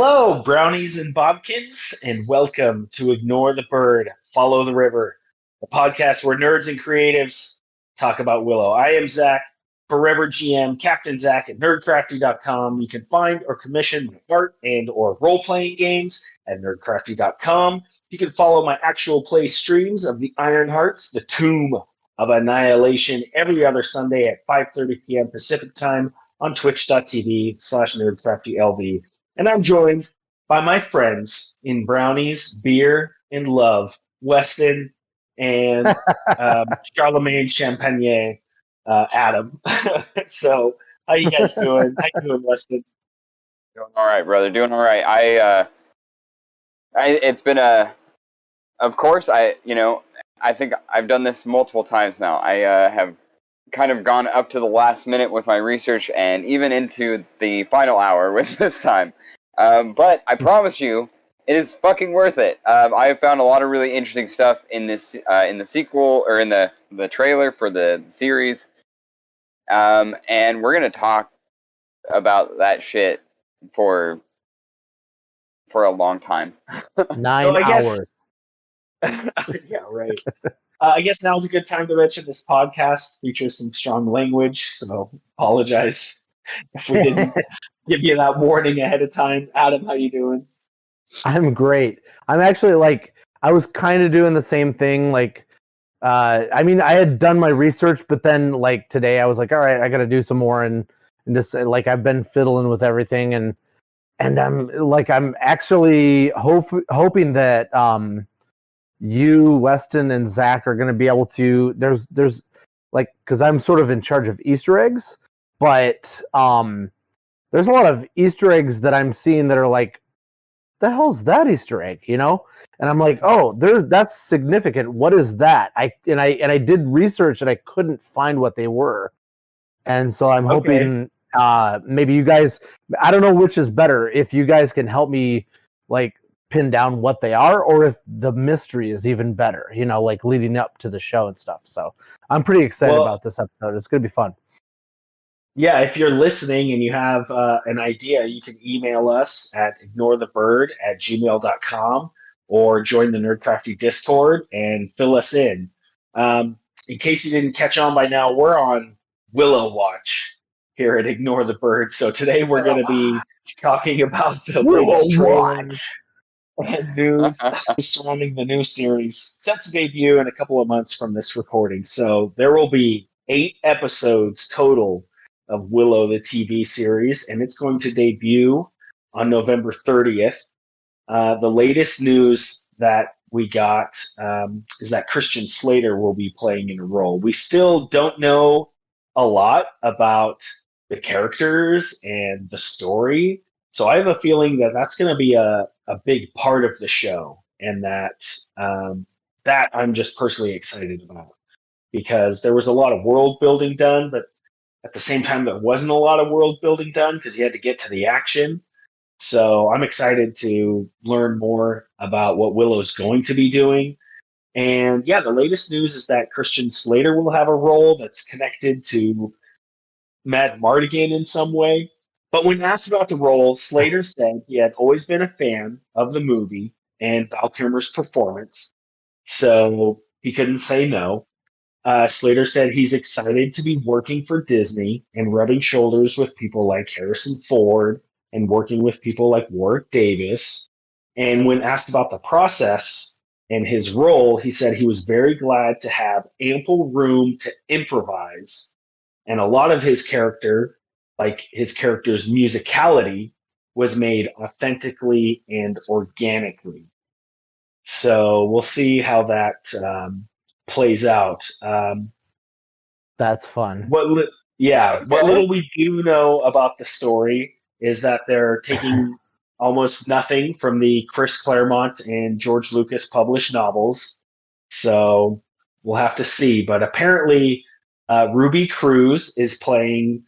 Hello, brownies and bobkins, and welcome to Ignore the Bird, Follow the River, a podcast where nerds and creatives talk about Willow. I am Zach, Forever GM, Captain Zach at Nerdcrafty.com. You can find or commission my art and or role-playing games at Nerdcrafty.com. You can follow my actual play streams of the Iron Hearts, the Tomb of Annihilation, every other Sunday at 5:30 p.m. Pacific Time on twitch.tv/NerdcraftyLV. And I'm joined by my friends in brownies, beer, and love, Weston and Charlemagne Champagne, Adam. So, how you guys doing? How you doing, Weston? Doing all right, brother. Doing all right. It's been of course, I think I've done this multiple times now. I have kind of gone up to the last minute with my research and even into the final hour with this time. But I promise you, it is fucking worth it. I have found a lot of really interesting stuff in this, in the sequel or in the trailer for the series. And we're gonna talk about that shit for a long time. 9 hours. Yeah, right. I guess now's a good time to mention this podcast features some strong language, so apologize if we didn't give you that warning ahead of time. Adam, how you doing? I'm great. I'm actually I was kind of doing the same thing. I had done my research, but then today I was like, all right, I got to do some more, and just I've been fiddling with everything, and I'm actually hoping that you, Weston, and Zach are going to be able to. There's because I'm sort of in charge of Easter eggs, but there's a lot of Easter eggs that I'm seeing that are like, the hell's that Easter egg, And I'm like, oh, that's significant. What is that? I did research and I couldn't find what they were, and so I'm hoping maybe you guys. I don't know which is better. If you guys can help me pin down what they are, or if the mystery is even better, leading up to the show and stuff. So I'm pretty excited about this episode. It's going to be fun. Yeah, if you're listening and you have an idea, you can email us at ignorethebird@gmail.com or join the Nerdcrafty Discord and fill us in. In case you didn't catch on by now, we're on Willow Watch here at Ignore the Bird. So today we're going to be talking about the latest trailers and news surrounding the new series, set to debut in a couple of months from this recording. So there will be 8 episodes total of Willow, the TV series, and it's going to debut on November 30th. The latest news that we got is that Christian Slater will be playing in a role. We still don't know a lot about the characters and the story, so I have a feeling that that's going to be a big part of the show, and that I'm just personally excited about, because there was a lot of world building done, but at the same time there wasn't a lot of world building done because you had to get to the action. So I'm excited to learn more about what Willow's going to be doing. And yeah, the latest news is that Christian Slater will have a role that's connected to Matt Mardigan in some way. But when asked about the role, Slater said he had always been a fan of the movie and Val Kilmer's performance, so he couldn't say no. Slater said he's excited to be working for Disney and rubbing shoulders with people like Harrison Ford and working with people like Warwick Davis. And when asked about the process and his role, he said he was very glad to have ample room to improvise. And a lot of his character's musicality, was made authentically and organically. So we'll see how that plays out. That's fun. What little we do know about the story is that they're taking almost nothing from the Chris Claremont and George Lucas published novels. So we'll have to see. But apparently, Ruby Cruz is playing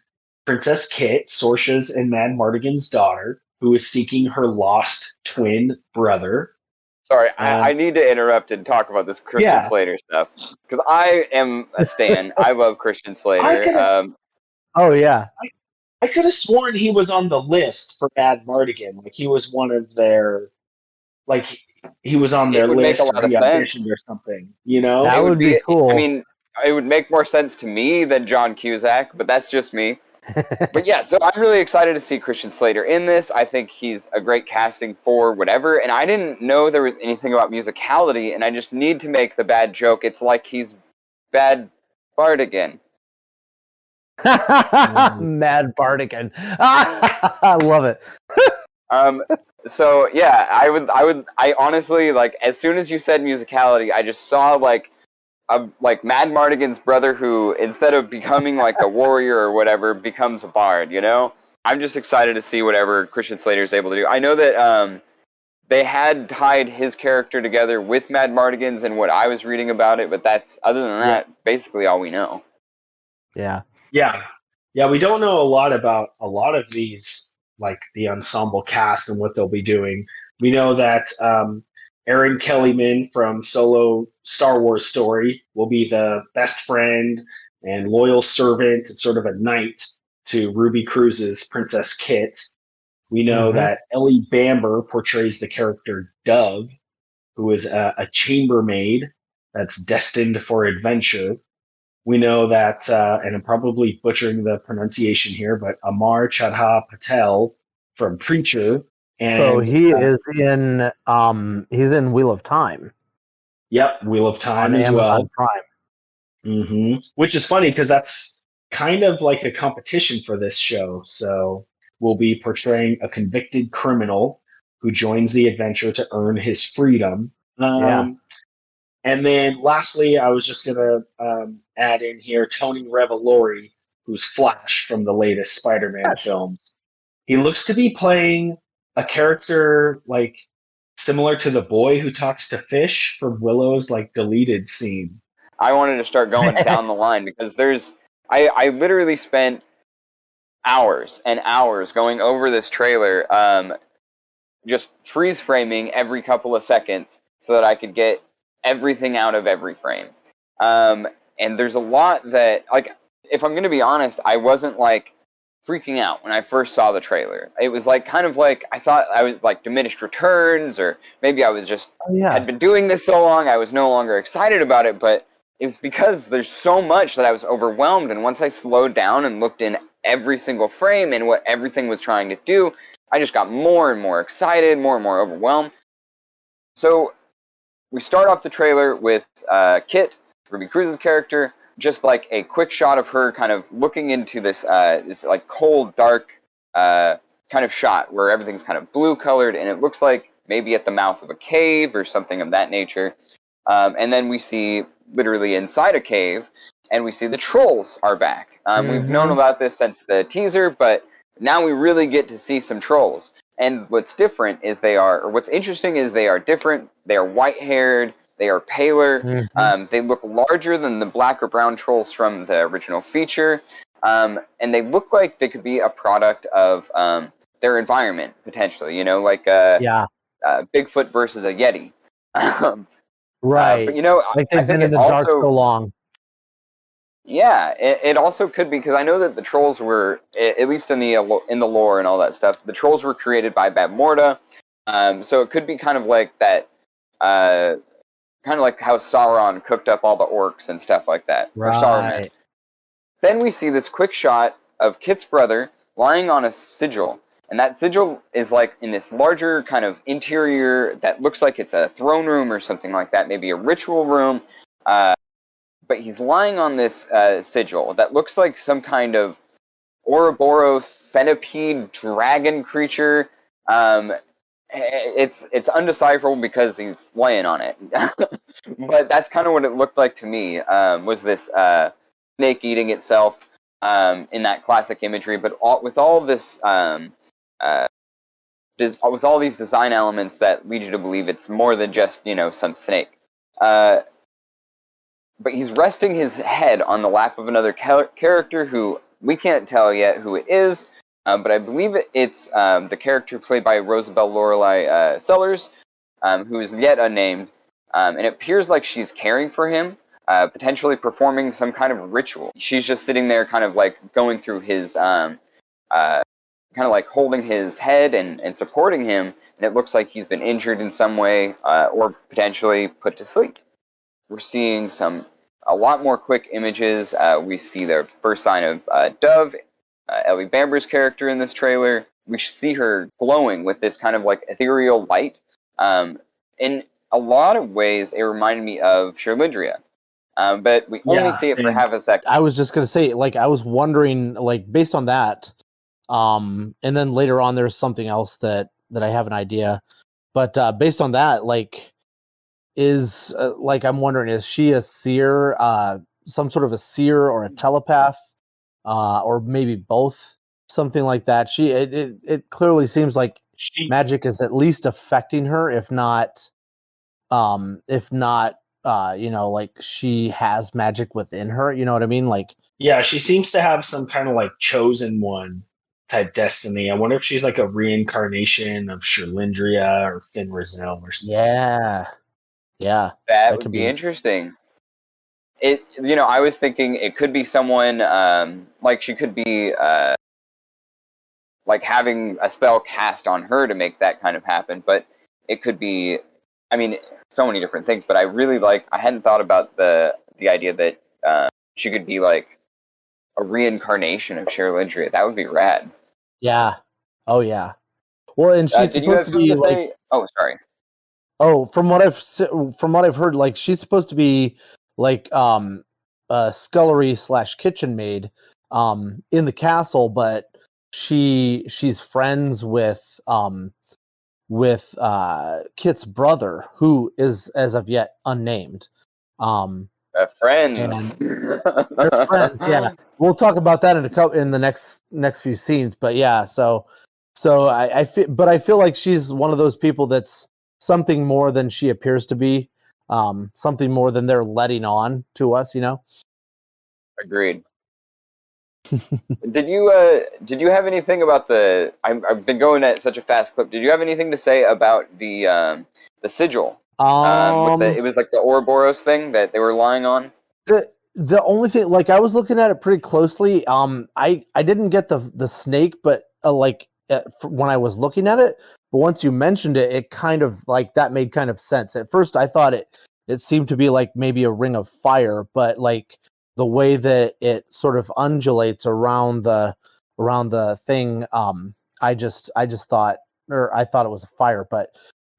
Princess Kit, Sorsha's and Mad Mardigan's daughter, who is seeking her lost twin brother. Sorry, I need to interrupt and talk about this Christian Slater stuff, because I am a stan. I love Christian Slater. Oh yeah, I could have sworn he was on the list for Mad Mardigan. Like he was one of their, like he was on It their would make a list or lot of he sense. auditioned or something. You know? That It would would be be, I cool. mean, it would make more sense to me than John Cusack, but that's just me. But yeah, so I'm really excited to see Christian Slater in this. I think he's a great casting for whatever. And I didn't know there was anything about musicality, and I just need to make the bad joke. It's like he's bad Bard again. Mad Bardigan. I love it. So yeah, I honestly, like, as soon as you said musicality, I just saw like Mad Mardigan's brother who, instead of becoming like a warrior or whatever, becomes a bard, you know? I'm just excited to see whatever Christian Slater is able to do. I know that they had tied his character together with Mad Mardigan's and what I was reading about it, but that's, other than that, basically all we know. Yeah. Yeah. Yeah, we don't know a lot about a lot of these, like the ensemble cast and what they'll be doing. We know that Aaron Kellyman from Solo Star Wars Story will be the best friend and loyal servant and sort of a knight to Ruby Cruz's Princess Kit. We know that Ellie Bamber portrays the character Dove, who is a chambermaid that's destined for adventure. We know that, and I'm probably butchering the pronunciation here, but Amar Chadha Patel from Preacher, and So he is in he's in Wheel of Time yep, Wheel of Time on as Amazon well. Prime. Which is funny because that's kind of like a competition for this show. So we'll be portraying a convicted criminal who joins the adventure to earn his freedom. Yeah. And then lastly, I was just going to add in here Tony Revolori, who's Flash from the latest Spider-Man Flash. films. He looks to be playing a character like similar to the boy who talks to fish from Willow's like deleted scene. I wanted to start going down the line because I literally spent hours and hours going over this trailer, just freeze framing every couple of seconds so that I could get everything out of every frame. And there's a lot that, like, if I'm going to be honest, I wasn't like freaking out when I first saw the trailer. It was like kind of like I thought I was like diminished returns, or maybe I was just had been doing this so long I was no longer excited about it. But it was because there's so much that I was overwhelmed. And once I slowed down and looked in every single frame and what everything was trying to do, I just got more and more excited, more and more overwhelmed. So we start off the trailer with Kit, Ruby Cruz's character, just like a quick shot of her kind of looking into this this like cold, dark kind of shot where everything's kind of blue colored, and it looks like maybe at the mouth of a cave or something of that nature. And then we see literally inside a cave, and we see the trolls are back. We've known about this since the teaser, but now we really get to see some trolls. And what's different is what's interesting is they are different. They are white-haired. They are paler. They look larger than the black or brown trolls from the original feature. And they look like they could be a product of their environment, potentially. You know, like Bigfoot versus a Yeti. Right. But, you know, like they've I think been in the dark so long. Yeah, it also could be, because I know that the trolls were, at least in the lore and all that stuff, the trolls were created by Bab Morda, so it could be kind of like that, kind of like how Sauron cooked up all the orcs and stuff like that. Or Saruman. Then we see this quick shot of Kit's brother lying on a sigil, and that sigil is like in this larger kind of interior that looks like it's a throne room or something like that, maybe a ritual room. But he's lying on this sigil that looks like some kind of Ouroboros centipede dragon creature. It's undecipherable because he's laying on it. But that's kind of what it looked like to me, was this snake eating itself in that classic imagery. But with all this, with all these design elements that lead you to believe it's more than just, you know, some snake. But he's resting his head on the lap of another character who we can't tell yet who it is, but I believe it's the character played by Rosabelle Lorelei Sellers, who is yet unnamed, and it appears like she's caring for him, potentially performing some kind of ritual. She's just sitting there kind of like going through his kind of like holding his head and supporting him, and it looks like he's been injured in some way or potentially put to sleep. We're seeing a lot more quick images. We see the first sign of Dove, Ellie Bamber's character in this trailer. We see her glowing with this kind of like ethereal light. In a lot of ways, it reminded me of Sherlindria. But we only see it for half a second. I was just gonna say, like, I was wondering, like, based on that, and then later on, there's something else that I have an idea, but based on that, like, is like, I'm wondering, is she a seer, some sort of a seer or a telepath, or maybe both, something like that? It clearly seems like magic is at least affecting her, if not, like, she has magic within her. You know what I mean? Like, yeah, she seems to have some kind of like chosen one type destiny. I wonder if she's like a reincarnation of Sherlindria or Finn Rizal or something. Yeah, that would be interesting. I was thinking it could be someone like she could be like having a spell cast on her to make that kind of happen, but it could be, I mean, so many different things. But I hadn't thought about the idea that she could be like a reincarnation of Sherlindria. That would be rad. Yeah. Oh yeah. Well, and she's supposed to be like. Say? Oh, sorry. Oh, from what I've heard, like, she's supposed to be like a scullery / kitchen maid in the castle, but she's friends with Kit's brother, who is as of yet unnamed. Friends. They're friends. Yeah, we'll talk about that in the next few scenes. But yeah, so I feel like she's one of those people that's something more than she appears to be, something more than they're letting on to us. You know. Agreed. Did you have anything about the? I've been going at such a fast clip. Did you have anything to say about the sigil? It was like the Ouroboros thing that they were lying on. The only thing, like, I was looking at it pretty closely. I didn't get the snake, but when I was looking at it, but once you mentioned it, it kind of like that made kind of sense. At first, I thought it seemed to be like maybe a ring of fire, but like the way that it sort of undulates around the thing, I just thought, or I thought it was a fire, but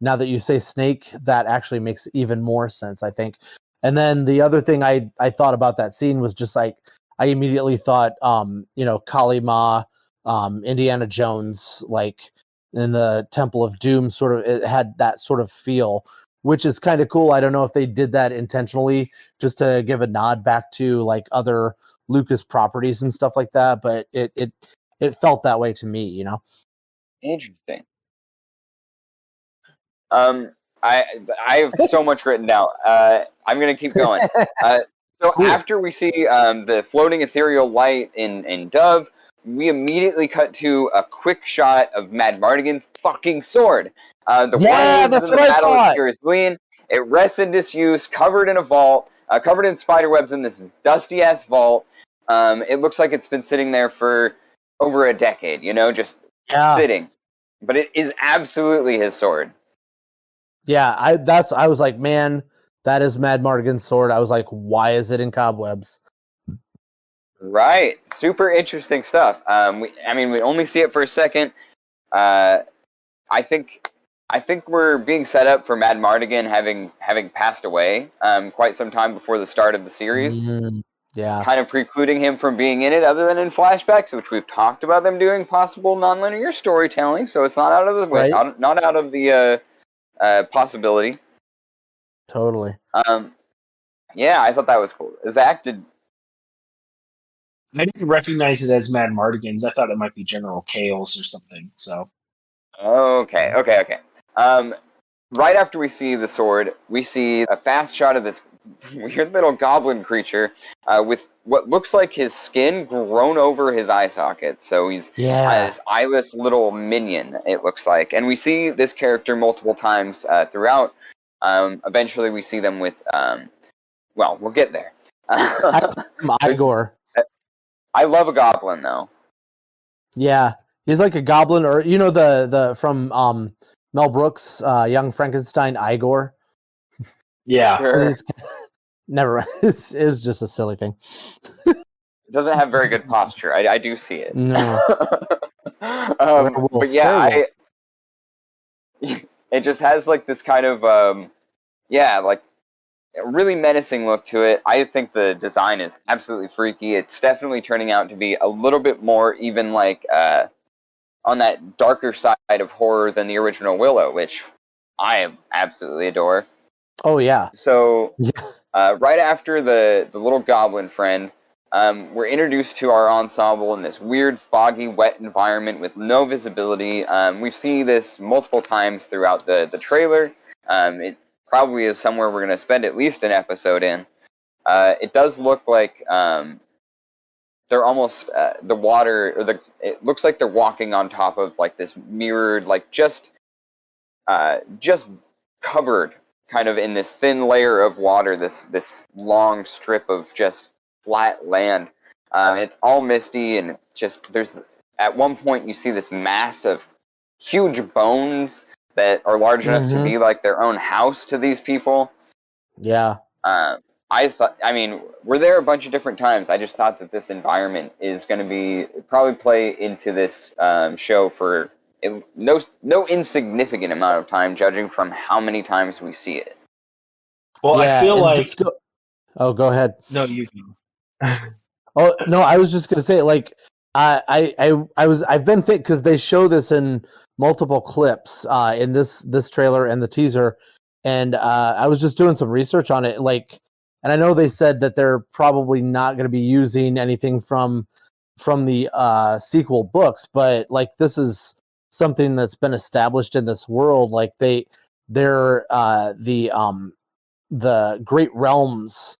now that you say snake, that actually makes even more sense, I think. And then the other thing I thought about that scene was just like, I immediately thought, Kali Ma, Indiana Jones, like in the Temple of Doom, sort of, it had that sort of feel, which is kind of cool. I don't know if they did that intentionally just to give a nod back to like other Lucas properties and stuff like that, but it felt that way to me, you know? Interesting. I have so much written down. I'm gonna keep going. So cool. After we see the floating ethereal light in Dove, we immediately cut to a quick shot of Mad Mardigan's fucking sword. The one that's in the battle of Kirisleen. It rests in disuse, covered in a vault, covered in spider webs in this dusty ass vault. It looks like it's been sitting there for over a decade. Just sitting. But it is absolutely his sword. Yeah, I was like, man, that is Mad Mardigan's sword. I was like, why is it in cobwebs? Right, super interesting stuff. We only see it for a second. I think we're being set up for Mad Mardigan having passed away quite some time before the start of the series. Yeah, kind of precluding him from being in it, other than in flashbacks, which we've talked about them doing possible nonlinear storytelling. So it's not out of the way, not out of the possibility. Totally. Yeah, I thought that was cool. Zach, I didn't recognize it as Mad Mardigan's. I thought it might be General Chaos or something. So. Okay. Right after we see the sword, we see a fast shot of this weird little goblin creature with what looks like his skin grown over his eye socket. So he's this eyeless little minion, it looks like. And we see this character multiple times throughout. Eventually we see them with, we'll get there. Igor. I love a goblin, though. Yeah, he's like a goblin, or the from Mel Brooks, Young Frankenstein, Igor. Yeah. Sure. He's never. It was just a silly thing. Doesn't have very good posture. I do see it. No, But yeah, it just has like this kind of like a really menacing look to it. I think the design is absolutely freaky. It's definitely turning out to be a little bit more even like on that darker side of horror than the original Willow, which I absolutely adore. Oh yeah. So Yeah. right after the little goblin friend, we're introduced to our ensemble in this weird, foggy, wet environment with no visibility. We see this multiple times throughout the trailer. It probably is somewhere we're going to spend at least an episode in. It does look like they're almost the water, or it looks like they're walking on top of like this mirrored, like just covered kind of in this thin layer of water, this long strip of just flat land. It's all misty, and there's at one point you see this mass of huge bones that are large enough to be like their own house to these people. Yeah. I mean, we're there a bunch of different times. I just thought that this environment is going to probably play into this show for no insignificant amount of time, judging from how many times we see it. Well, yeah, I feel like go ahead. no, you can. Oh no, I was just gonna say, like, I've been thinking, because they show this in multiple clips in this trailer and the teaser, and I was just doing some research on it, like, and I know they said that they're probably not going to be using anything from the sequel books, but like, this is something that's been established in this world. Like, they're the Great Realms.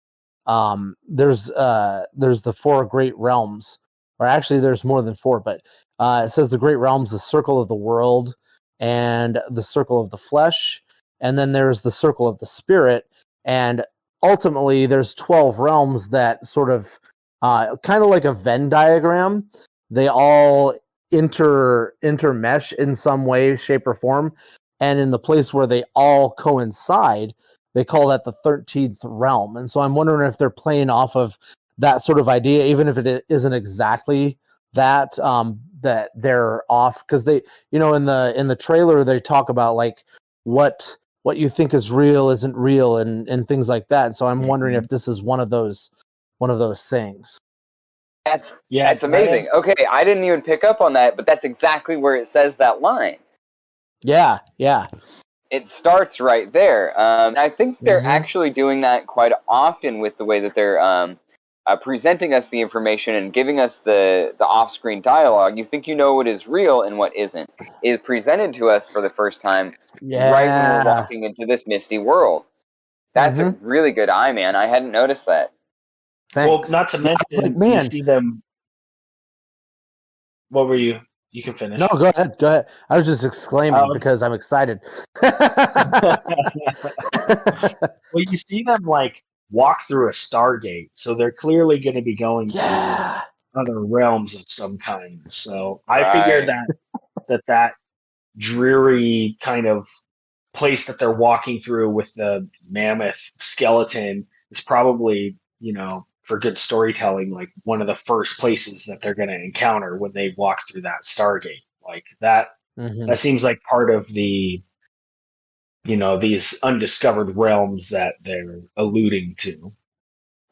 There's the four Great Realms, or actually there's more than four, but it says the Great Realms: the Circle of the World, and the Circle of the Flesh, and then there's the Circle of the Spirit, and ultimately there's 12 realms that sort of kind of like a Venn diagram. They all intermesh in some way, shape, or form, and in the place where they all coincide, they call that the 13th realm. And so I'm wondering if they're playing off of that sort of idea, even if it isn't exactly that, that they're off, because they, in the trailer, they talk about like what you think is real isn't real, and things like that. And so I'm wondering if this is one of those things. That's amazing. Okay, I didn't even pick up on that, but that's exactly where it says that line. Yeah. It starts right there. I think they're actually doing that quite often with the way that they're presenting us the information and giving us the off-screen dialogue. You think you know what is real and what isn't is presented to us for the first time right when we're walking into this misty world. That's a really good eye, man. I hadn't noticed that. Thanks. Well, not to mention, like, man, you see them. What were you? You can finish. No, go ahead. I was just exclaiming because I'm excited. Well, you see them like walk through a Stargate, so they're clearly going to be going to other realms of some kind. So I figured that dreary kind of place that they're walking through with the mammoth skeleton is probably, for good storytelling, like one of the first places that they're going to encounter when they walk through that Stargate. Like that seems like part of the, these undiscovered realms that they're alluding to.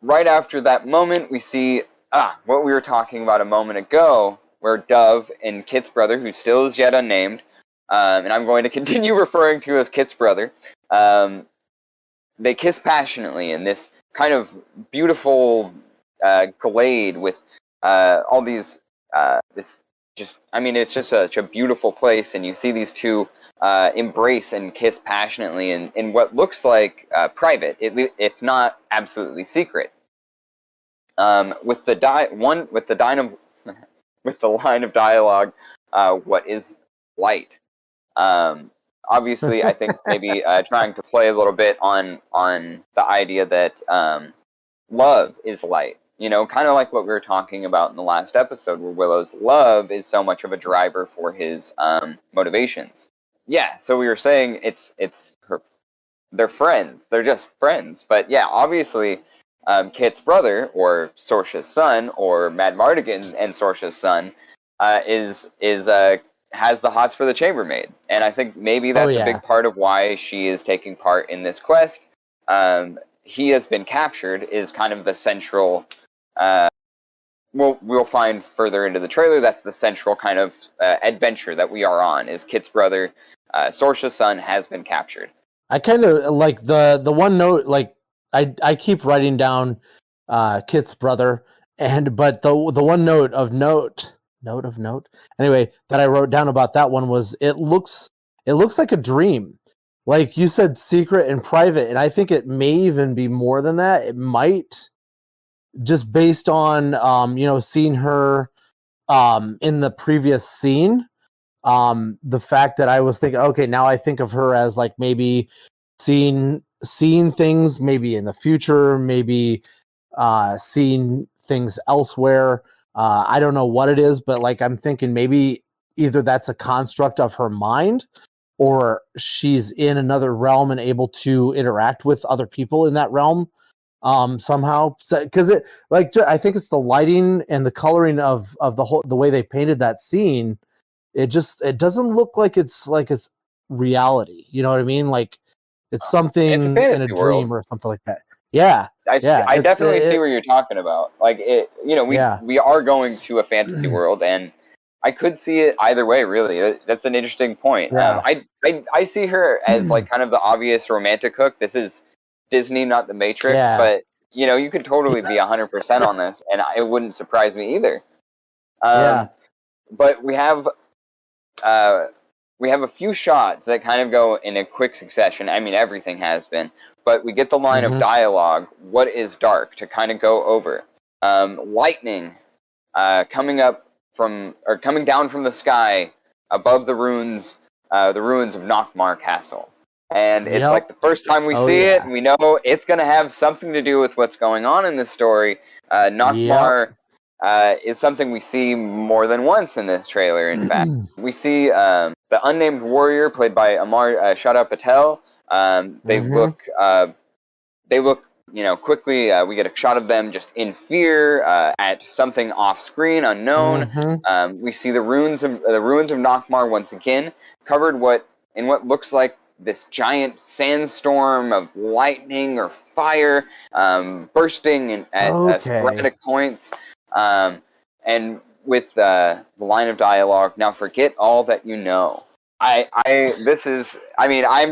Right after that moment, we see what we were talking about a moment ago, where Dove and Kit's brother, who still is yet unnamed, and I'm going to continue referring to as Kit's brother, they kiss passionately in this kind of beautiful glade with all these it's just such a beautiful place, and you see these two embrace and kiss passionately in what looks like private, if not absolutely secret. With the line of dialogue, what is light? Obviously, I think maybe trying to play a little bit on the idea that love is light. kind of like what we were talking about in the last episode, where Willow's love is so much of a driver for his motivations. Yeah, so we were saying it's her. They're friends. They're just friends. But yeah, obviously, Kit's brother, or Sorsha's son, or Mad Mardigan and Sorsha's son, is has the hots for the chambermaid, and I think maybe that's a big part of why she is taking part in this quest. He has been captured is kind of the central. We'll find further into the trailer. That's the central kind of adventure that we are on. Is Kit's brother, Sorsha's son, has been captured. I kind of like the one note. Like I keep writing down Kit's brother, but the one note anyway that I wrote down about that one was it looks like a dream. Like you said, secret and private, and I think it may even be more than that. It might, just based on seeing her in the previous scene. The fact that I was thinking, okay, now I think of her as like maybe seeing things maybe in the future, maybe seeing things elsewhere. I don't know what it is, but like I'm thinking maybe either that's a construct of her mind, or she's in another realm and able to interact with other people in that realm somehow. Because I think it's the lighting and the coloring of the way they painted that scene. It doesn't look like it's reality. You know what I mean? Like it's something it's a in a dream world. or something like that. Yeah. I definitely see where you're talking about. Like it, we are going to a fantasy world, and I could see it either way. Really, that's an interesting point. Yeah. I see her as like kind of the obvious romantic hook. This is Disney, not the Matrix, but you could totally be 100% on this, and it wouldn't surprise me either. But we have a few shots that kind of go in a quick succession. I mean, everything has been. But we get the line of dialogue, "What is dark?" to kind of go over. Lightning coming down from the sky above the ruins of Nockmar Castle. And it's like the first time we see it, and we know it's going to have something to do with what's going on in this story. Nockmar is something we see more than once in this trailer, in fact. We see the unnamed warrior, played by Amar Shada Patel. They look, quickly. We get a shot of them just in fear at something off screen, unknown. We see the ruins of Nockmar once again, covered in what looks like this giant sandstorm of lightning or fire, bursting at sporadic points. And with the line of dialogue, "Now forget all that you know." I'm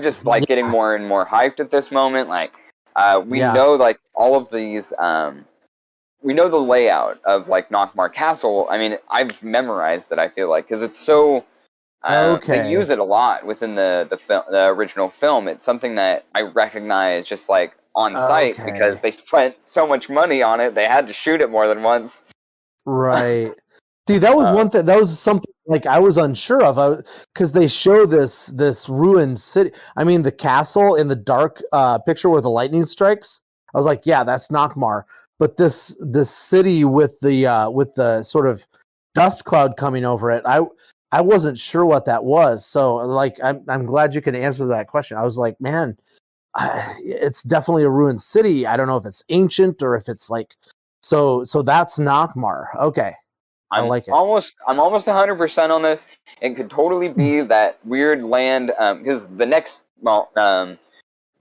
just like getting more and more hyped at this moment. Like, we know like all of these, we know the layout of like Nockmar Castle. I mean, I've memorized it, I feel like, because it's so, they use it a lot within the original film. It's something that I recognize just like on site because they spent so much money on it. They had to shoot it more than once. Right. See, that was one thing. That was something like I was unsure of, because they show this ruined city. I mean, the castle in the dark picture where the lightning strikes. I was like, yeah, that's Nockmar. But this city with the sort of dust cloud coming over it, I wasn't sure what that was. So like, I'm glad you can answer that question. I was like, man, it's definitely a ruined city. I don't know if it's ancient or if it's like. So that's Nockmar. Okay. I like it. I'm almost 100% on this. It could totally be that weird land, because the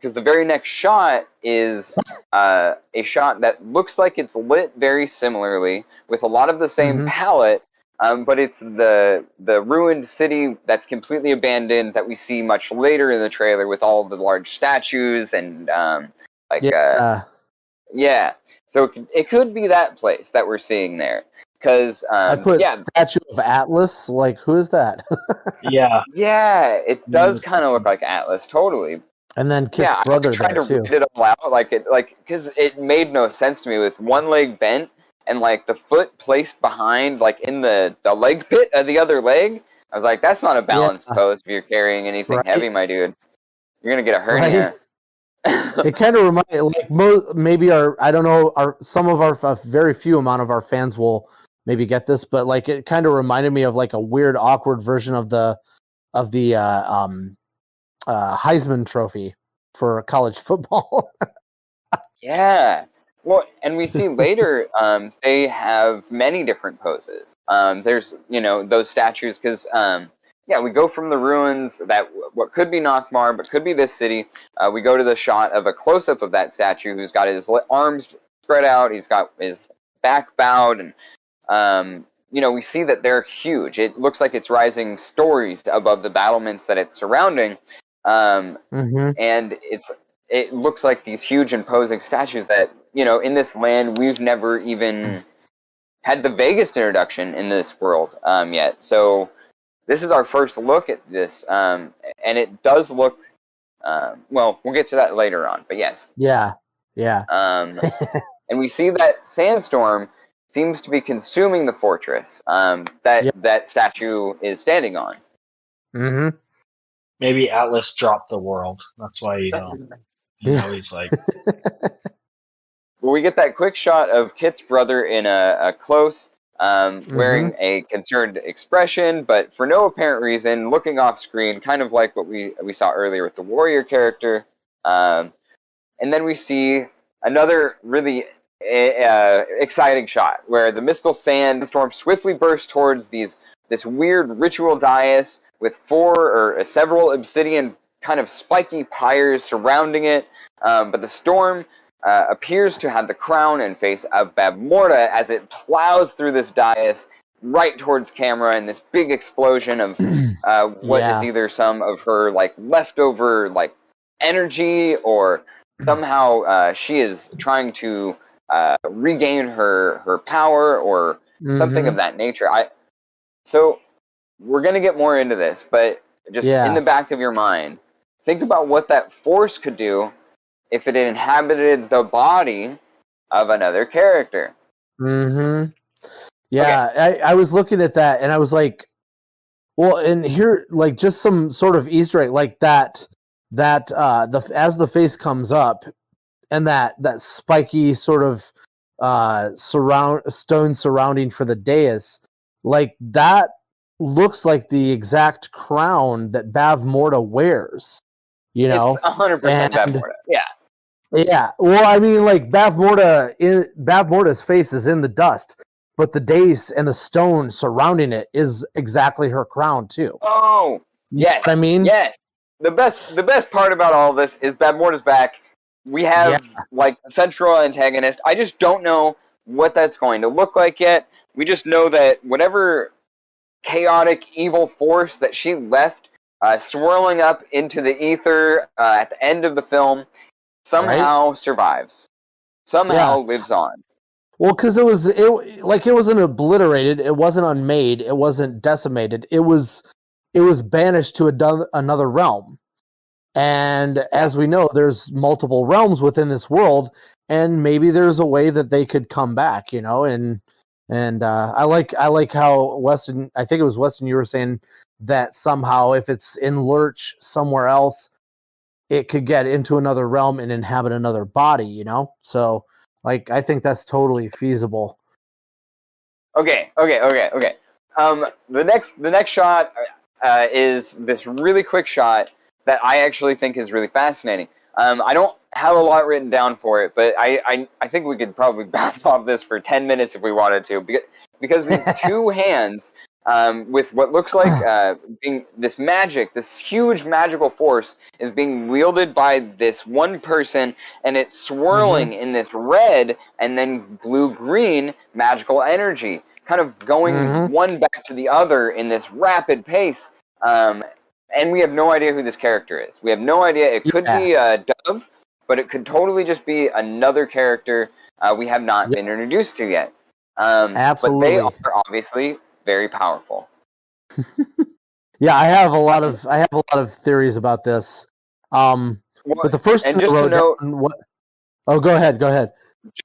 very next shot is a shot that looks like it's lit very similarly with a lot of the same palette, but it's the ruined city that's completely abandoned that we see much later in the trailer with all of the large statues and So it could be that place that we're seeing there. Because I put Statue of Atlas. Like, who is that? Yeah, it does kind of look like Atlas, totally. And then Kit's brother I tried to too. read it all out, because it made no sense to me with one leg bent and like the foot placed behind, like in the leg pit of the other leg. I was like, that's not a balanced pose if you're carrying anything heavy, my dude. You're gonna get a hernia. It kind of reminded, like, maybe I don't know, some of our very few amount of our fans will maybe get this, but like it kind of reminded me of like a weird, awkward version of the Heisman Trophy for college football. Yeah. Well, and we see later they have many different poses. There's, those statues because, yeah, we go from the ruins that what could be Nockmaar, but could be this city. We go to the shot of a close-up of that statue who's got his arms spread out. He's got his back bowed. And, we see that they're huge. It looks like it's rising stories above the battlements that it's surrounding. And it looks like these huge imposing statues that, in this land we've never even had the vaguest introduction in this world yet. So this is our first look at this, and it does look, well, we'll get to that later on, but yes. Yeah. And we see that sandstorm seems to be consuming the fortress that statue is standing on. Mm-hmm. Maybe Atlas dropped the world. That's why he's like. Well, we get that quick shot of Kit's brother in a close, wearing a concerned expression, but for no apparent reason, looking off screen, kind of like what we saw earlier with the warrior character. And then we see another really exciting shot where the mystical sandstorm swiftly bursts towards this weird ritual dais with several obsidian kind of spiky pyres surrounding it, but the storm appears to have the crown and face of Bavmorda as it plows through this dais right towards camera in this big explosion of what is either some of her like leftover like energy, or somehow she is trying to regain her power or something of that nature. So we're going to get more into this, but just in the back of your mind, think about what that force could do if it inhabited the body of another character. Yeah, okay. I was looking at that and I was like, well, and here, like, just some sort of Easter egg, like that as the face comes up and that spiky sort of stone surrounding for the dais, like that looks like the exact crown that Bavmorda wears. It's 100% Bavmorda. Yeah. Well, I mean, like Bavmorda's face is in the dust, but the dais and the stone surrounding it is exactly her crown too. Oh, yes. You know what I mean, yes. The best part about all of this is Bavmorda's back. We have like the central antagonist. I just don't know what that's going to look like yet. We just know that whatever chaotic evil force that she left swirling up into the ether at the end of the film somehow survives, somehow lives on. Well, because it wasn't obliterated, it wasn't unmade, it wasn't decimated, it was banished to another realm. And as we know, there's multiple realms within this world, and maybe there's a way that they could come back, and I like how Weston, I think it was Weston, you were saying that somehow if it's in Lurch somewhere else, it could get into another realm and inhabit another body, So, like, I think that's totally feasible. Okay. The next shot is this really quick shot that I actually think is really fascinating. I don't have a lot written down for it, but I think we could probably bounce off this for 10 minutes if we wanted to, because these two hands with what looks like being this huge magical force is being wielded by this one person, and it's swirling in this red and then blue-green magical energy, kind of going one back to the other in this rapid pace. And we have no idea who this character is. We have no idea. It could be Dove, but it could totally just be another character we have not been introduced to yet. Absolutely. But they are obviously very powerful. I have a lot of theories about this. But the first thing Oh, go ahead.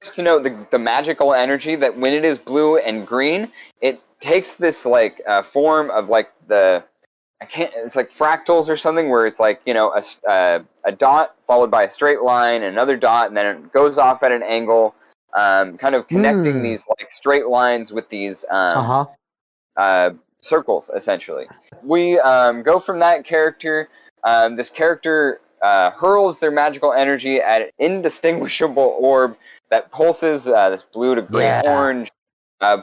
Just to note the magical energy that when it is blue and green, it takes this like form of like the it's like fractals or something, where it's like, a dot followed by a straight line, and another dot, and then it goes off at an angle, kind of connecting these like straight lines with these circles, essentially. We go from that character. This character hurls their magical energy at an indistinguishable orb that pulses this blue to green-orange,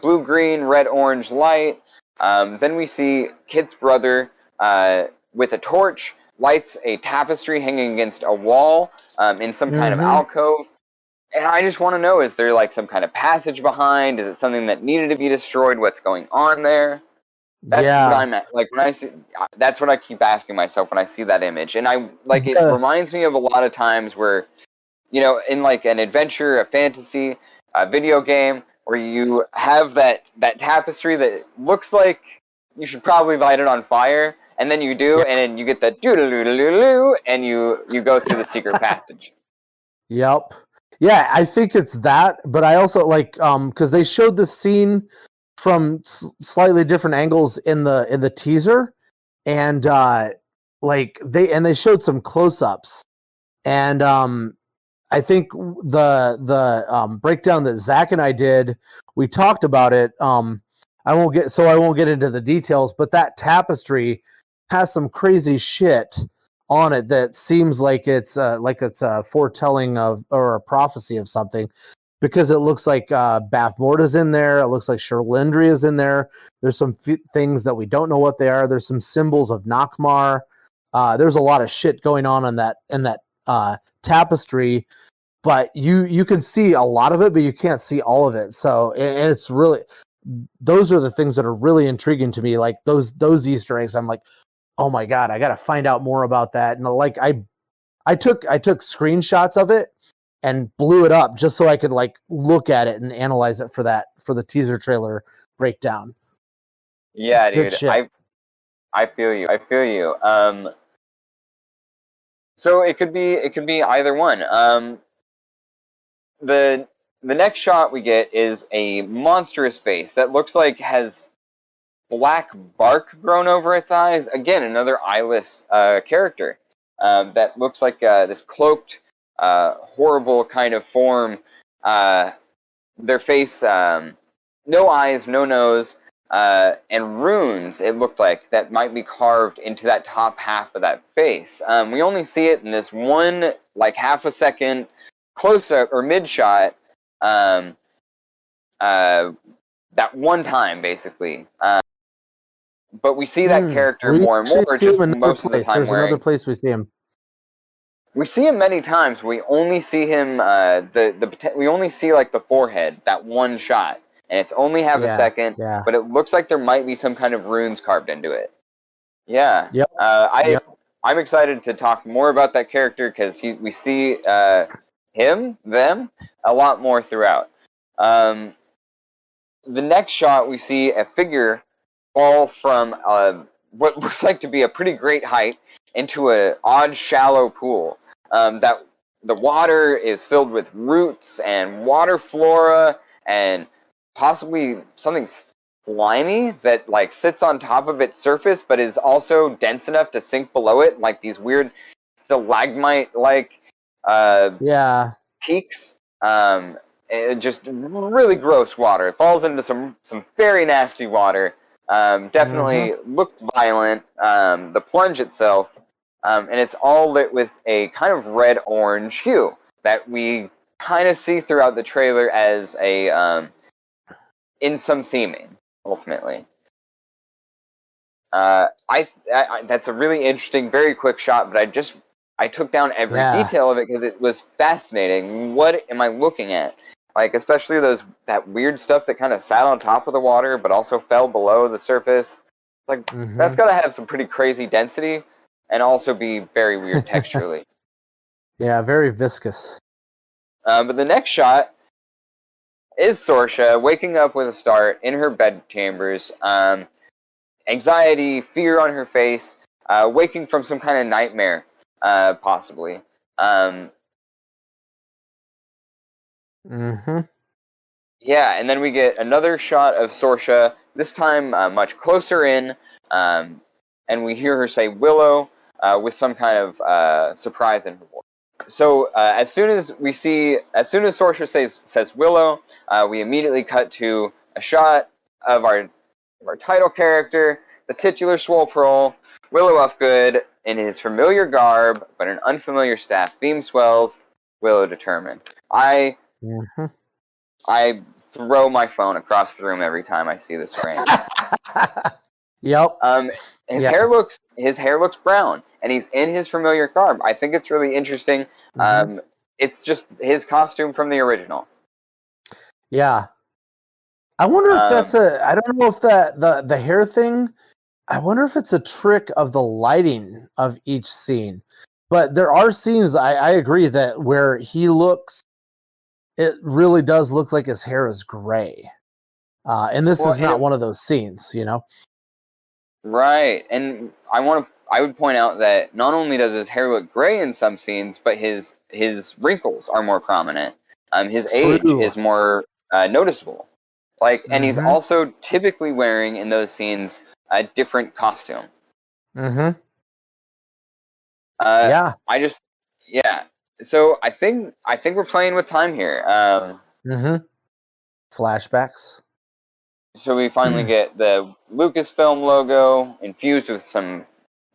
blue-green, red-orange light. Then we see Kit's brother with a torch lights a tapestry hanging against a wall in some kind of alcove. And I just want to know, is there like some kind of passage behind? Is it something that needed to be destroyed? What's going on there? That's what I'm at. Like, when I see, that's what I keep asking myself when I see that image. And it reminds me of a lot of times where, in like an adventure, a fantasy, a video game, where you have that tapestry that looks like you should probably light it on fire, and then you do, and then you get that doo-doo-doo-doo-doo, and you go through the secret passage. Yep. Yeah, I think it's that, but I also like because they showed the scene from slightly different angles in the teaser, and they showed some close-ups, and I think the breakdown that Zach and I did, we talked about it. I won't get into the details, but that tapestry has some crazy shit on it that seems like it's a foretelling of, or a prophecy of something, because it looks like Bath Morta's in there. It looks like Sherlindria is in there. There's some things that we don't know what they are. There's some symbols of Nockmar. There's a lot of shit going on in that tapestry, but you can see a lot of it, but you can't see all of it. So it's really, those are the things that are really intriguing to me. Like those Easter eggs, I'm like, oh my God, I got to find out more about that. And like, I took screenshots of it and blew it up just so I could like look at it and analyze it for the teaser trailer breakdown. Yeah, dude, I feel you. So it could be either one. The next shot we get is a monstrous face that looks like has black bark grown over its eyes. Again, another eyeless character that looks like this cloaked, horrible kind of form. Their face, no eyes, no nose, and runes, it looked like, that might be carved into that top half of that face. We only see it in this one, like, half a second close-up or mid-shot, that one time, basically. But we see that character more and more, just most of the time. There's another place we see him. We see him many times. We only see him. We only see like the forehead, that one shot, and it's only half a second. Yeah. But it looks like there might be some kind of runes carved into it. Yeah. Yep. I'm excited to talk more about that character because we see them a lot more throughout. The next shot, we see a figure fall from what looks like to be a pretty great height into an odd shallow pool. That the water is filled with roots and water flora and possibly something slimy that like sits on top of its surface, but is also dense enough to sink below it, like these weird stalagmite-like peaks. Just really gross water. It falls into some very nasty water. Definitely looked violent. The plunge itself, and it's all lit with a kind of red-orange hue that we kind of see throughout the trailer as a in some theming. Ultimately, that's a really interesting, very quick shot. But I took down every detail of it because it was fascinating. What am I looking at? Like, especially that weird stuff that kind of sat on top of the water, but also fell below the surface. Like, that's got to have some pretty crazy density, and also be very weird texturally. Yeah, very viscous. But the next shot is Sorsha waking up with a start in her bed chambers. Anxiety, fear on her face, waking from some kind of nightmare, possibly. Yeah, and then we get another shot of Sorsha, this time much closer in, and and we hear her say Willow with some kind of surprise in her voice. So as soon as Sorcerer says Willow, we immediately cut to a shot of our title character, the titular Swole Proll, Willow Upgood, in his familiar garb, but an unfamiliar staff. Theme swells, Willow determined. I throw my phone across the room every time I see this frame. Yep. His hair looks brown, and he's in his familiar garb. I think it's really interesting. It's just his costume from the original. Yeah. I wonder if that's I don't know if the hair thing, I wonder if it's a trick of the lighting of each scene. But there are scenes, I agree, that where he looks, it really does look like his hair is gray. And this is not one of those scenes, you know? Right. And I would point out that not only does his hair look gray in some scenes, but his wrinkles are more prominent. His age is more noticeable. And he's also typically wearing in those scenes a different costume. Yeah. So I think we're playing with time here. Flashbacks. So we finally get the Lucasfilm logo infused with some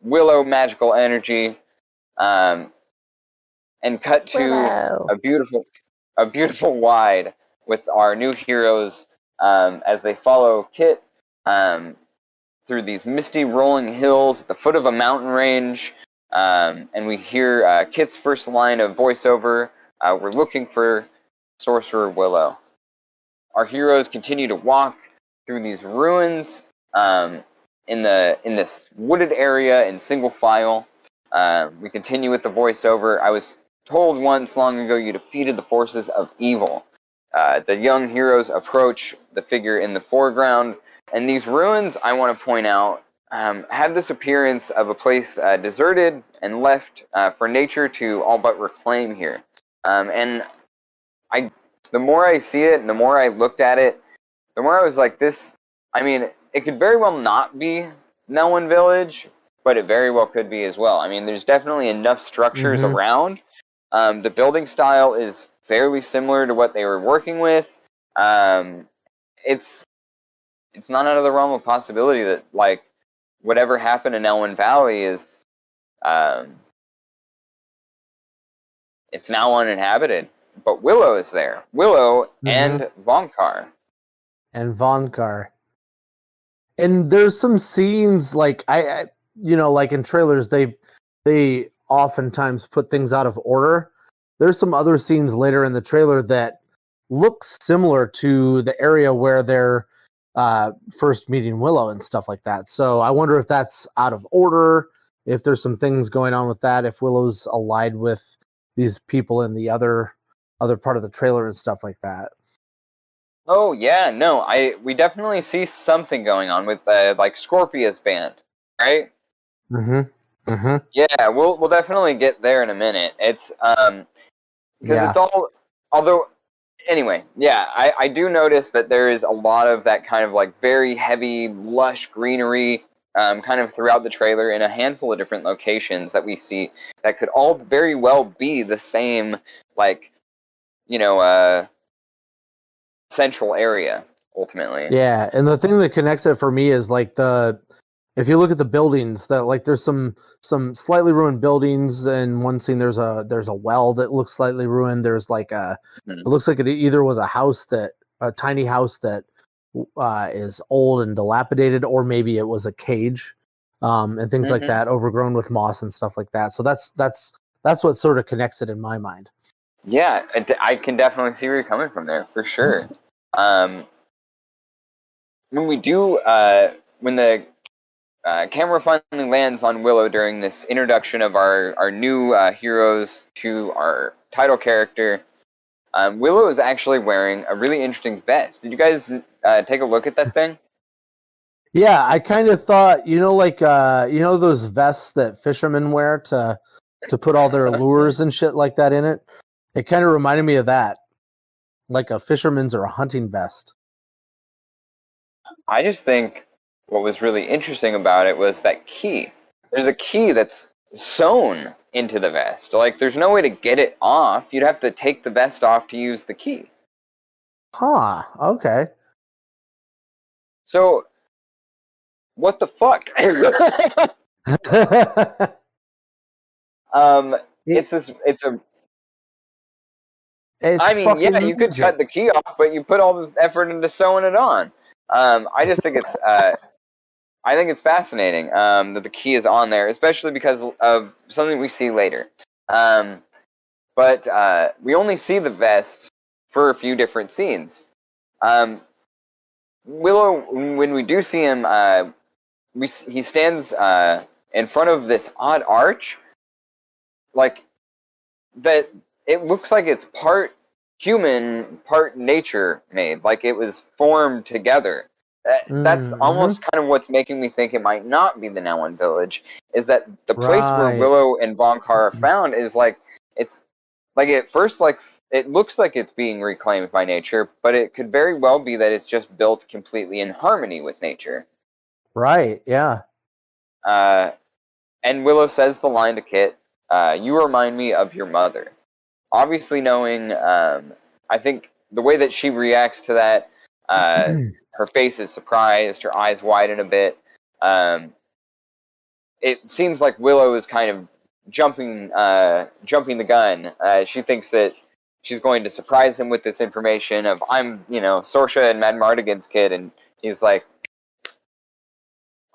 Willow magical energy, and cut to Willow. a beautiful wide with our new heroes as they follow Kit through these misty rolling hills at the foot of a mountain range, and we hear Kit's first line of voiceover. We're looking for Sorcerer Willow. Our heroes continue to walk through these ruins in this wooded area in single file. We continue with the voiceover. I was told once long ago you defeated the forces of evil. The young heroes approach the figure in the foreground, and these ruins, I want to point out, have this appearance of a place deserted and left for nature to all but reclaim here. And the more I see it, and the more I looked at it, the more I was like, it could very well not be Nelwyn Village, but it very well could be as well. I mean, there's definitely enough structures around. The building style is fairly similar to what they were working with. It's not out of the realm of possibility that, whatever happened in Nelwyn Valley is, it's now uninhabited. But Willow is there. Willow and Vonkar. And there's some scenes I in trailers they oftentimes put things out of order. There's some other scenes later in the trailer that look similar to the area where they're first meeting Willow and stuff like that. So I wonder if that's out of order, if there's some things going on with that, if Willow's allied with these people in the other part of the trailer and stuff like that. Oh yeah, no, we definitely see something going on with Scorpia's band, right? Yeah, we'll definitely get there in a minute. It's because it's all, although anyway, yeah, I do notice that there is a lot of that kind of very heavy, lush greenery kind of throughout the trailer in a handful of different locations that we see that could all very well be the same central area ultimately. Yeah, and the thing that connects it for me is if you look at the buildings, that there's some slightly ruined buildings. In one scene, there's a well that looks slightly ruined. There's it looks like it either was a tiny house that is old and dilapidated, or maybe it was a cage, and things like that, overgrown with moss and stuff like that. So that's what sort of connects it in my mind. Yeah, I can definitely see where you're coming from there for sure. When the camera finally lands on Willow during this introduction of our new heroes to our title character, Willow is actually wearing a really interesting vest. Did you guys take a look at that thing? Yeah, I kind of thought, those vests that fishermen wear to put all their lures and shit like that in it. It kind of reminded me of that, like a fisherman's or a hunting vest. I just think what was really interesting about it was that key. There's a key that's sewn into the vest. Like, there's no way to get it off. You'd have to take the vest off to use the key. Huh. Okay. So, what the fuck? It's a. I mean, yeah, you could cut the key off, but you put all the effort into sewing it on. I just think it's. I think it's fascinating that the key is on there, especially because of something we see later. But we only see the vest for a few different scenes. Willow, when we do see him, he stands in front of this odd arch, like that. It looks like it's part human, part nature made, like it was formed together. That's almost kind of what's making me think it might not be the Nowan village, is that the place where Willow and Bonkar are found is like, it's like at first, like it looks like it's being reclaimed by nature, but it could very well be that it's just built completely in harmony with nature. Right, yeah. And Willow says the line to Kit, "You remind me of your mother." Obviously knowing, I think the way that she reacts to that, her face is surprised, her eyes widen a bit. It seems like Willow is kind of jumping the gun. She thinks that she's going to surprise him with this information of, I'm, Sorsha and Madmartigan's kid, and he's like,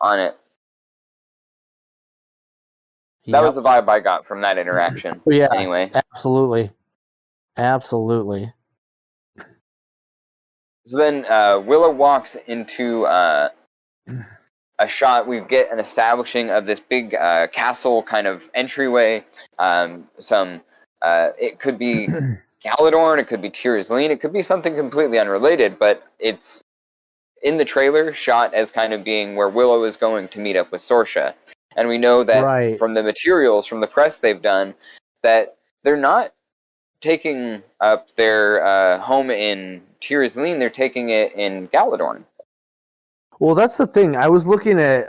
on it. That was the vibe I got from that interaction. Yeah, anyway. Absolutely. So then Willow walks into a shot. We get an establishing of this big castle kind of entryway. It could be Galadorn, it could be Tirzleen, it could be something completely unrelated, but it's in the trailer shot as kind of being where Willow is going to meet up with Sorsha. And we know that from the materials, from the press they've done, that they're not taking up their home in Tirzleen, they're taking it in Galadorn. Well, that's the thing. I was looking at,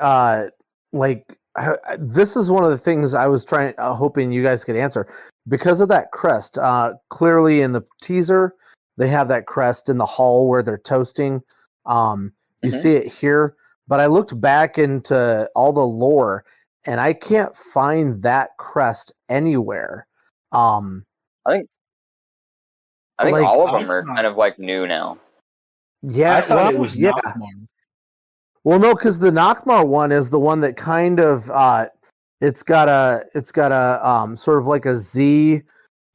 this is one of the things I was hoping you guys could answer. Because of that crest, clearly in the teaser, they have that crest in the hall where they're toasting. You see it here, but I looked back into all the lore, and I can't find that crest anywhere. I think all of them are kind of like new now. Yeah, I thought it was Nockmaar. Well, no, because the Nockmaar one is the one that kind of it's got a sort of like a Z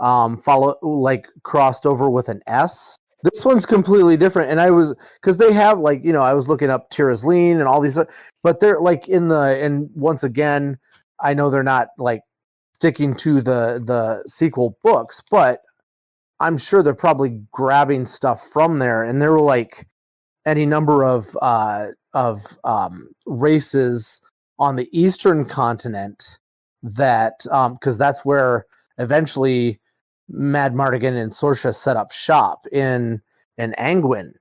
crossed over with an S. This one's completely different, and because they have I was looking up Tirzleen and all these, but they're like and once again, I know they're not like sticking to the sequel books, but I'm sure they're probably grabbing stuff from there, and there were like any number of races on the eastern continent that because that's where eventually Madmartigan and Sorsha set up shop in Angwin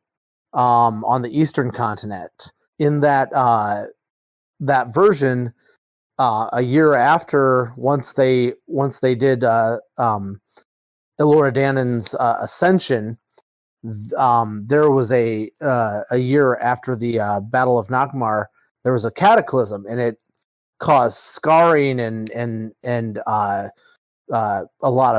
on the eastern continent. In that that version, a year after, once they did Elora Danan's ascension, there was a year after the Battle of Nockmaar, there was a cataclysm, and it caused scarring and a lot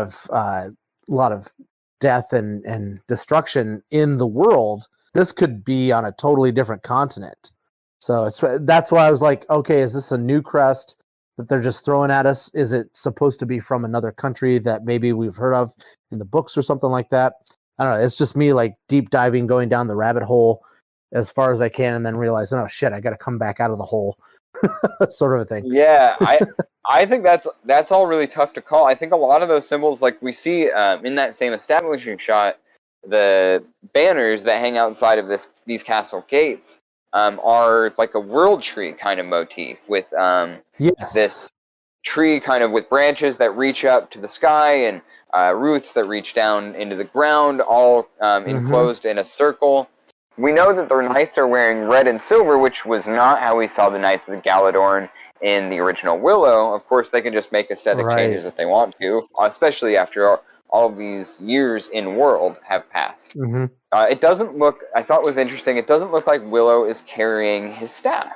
of death and destruction in the world. This could be on a totally different continent. So that's why I was like, okay, is this a new crest that they're just throwing at us? Is it supposed to be from another country that maybe we've heard of in the books or something like that? I don't know. It's just me like deep diving, going down the rabbit hole as far as I can, and then realizing, oh shit, I got to come back out of the hole, sort of a thing. Yeah, I think that's all really tough to call. I think a lot of those symbols, like we see in that same establishing shot, the banners that hang outside of these castle gates are like a world tree kind of motif with this tree kind of with branches that reach up to the sky and roots that reach down into the ground, all enclosed in a circle. we know that the knights are wearing red and silver, which was not how we saw the Knights of the Galadorn in the original Willow. Of course, they can just make aesthetic changes if they want to, especially after all of these years in world have passed. Mm-hmm. It doesn't look, I thought was interesting, it doesn't look like Willow is carrying his staff.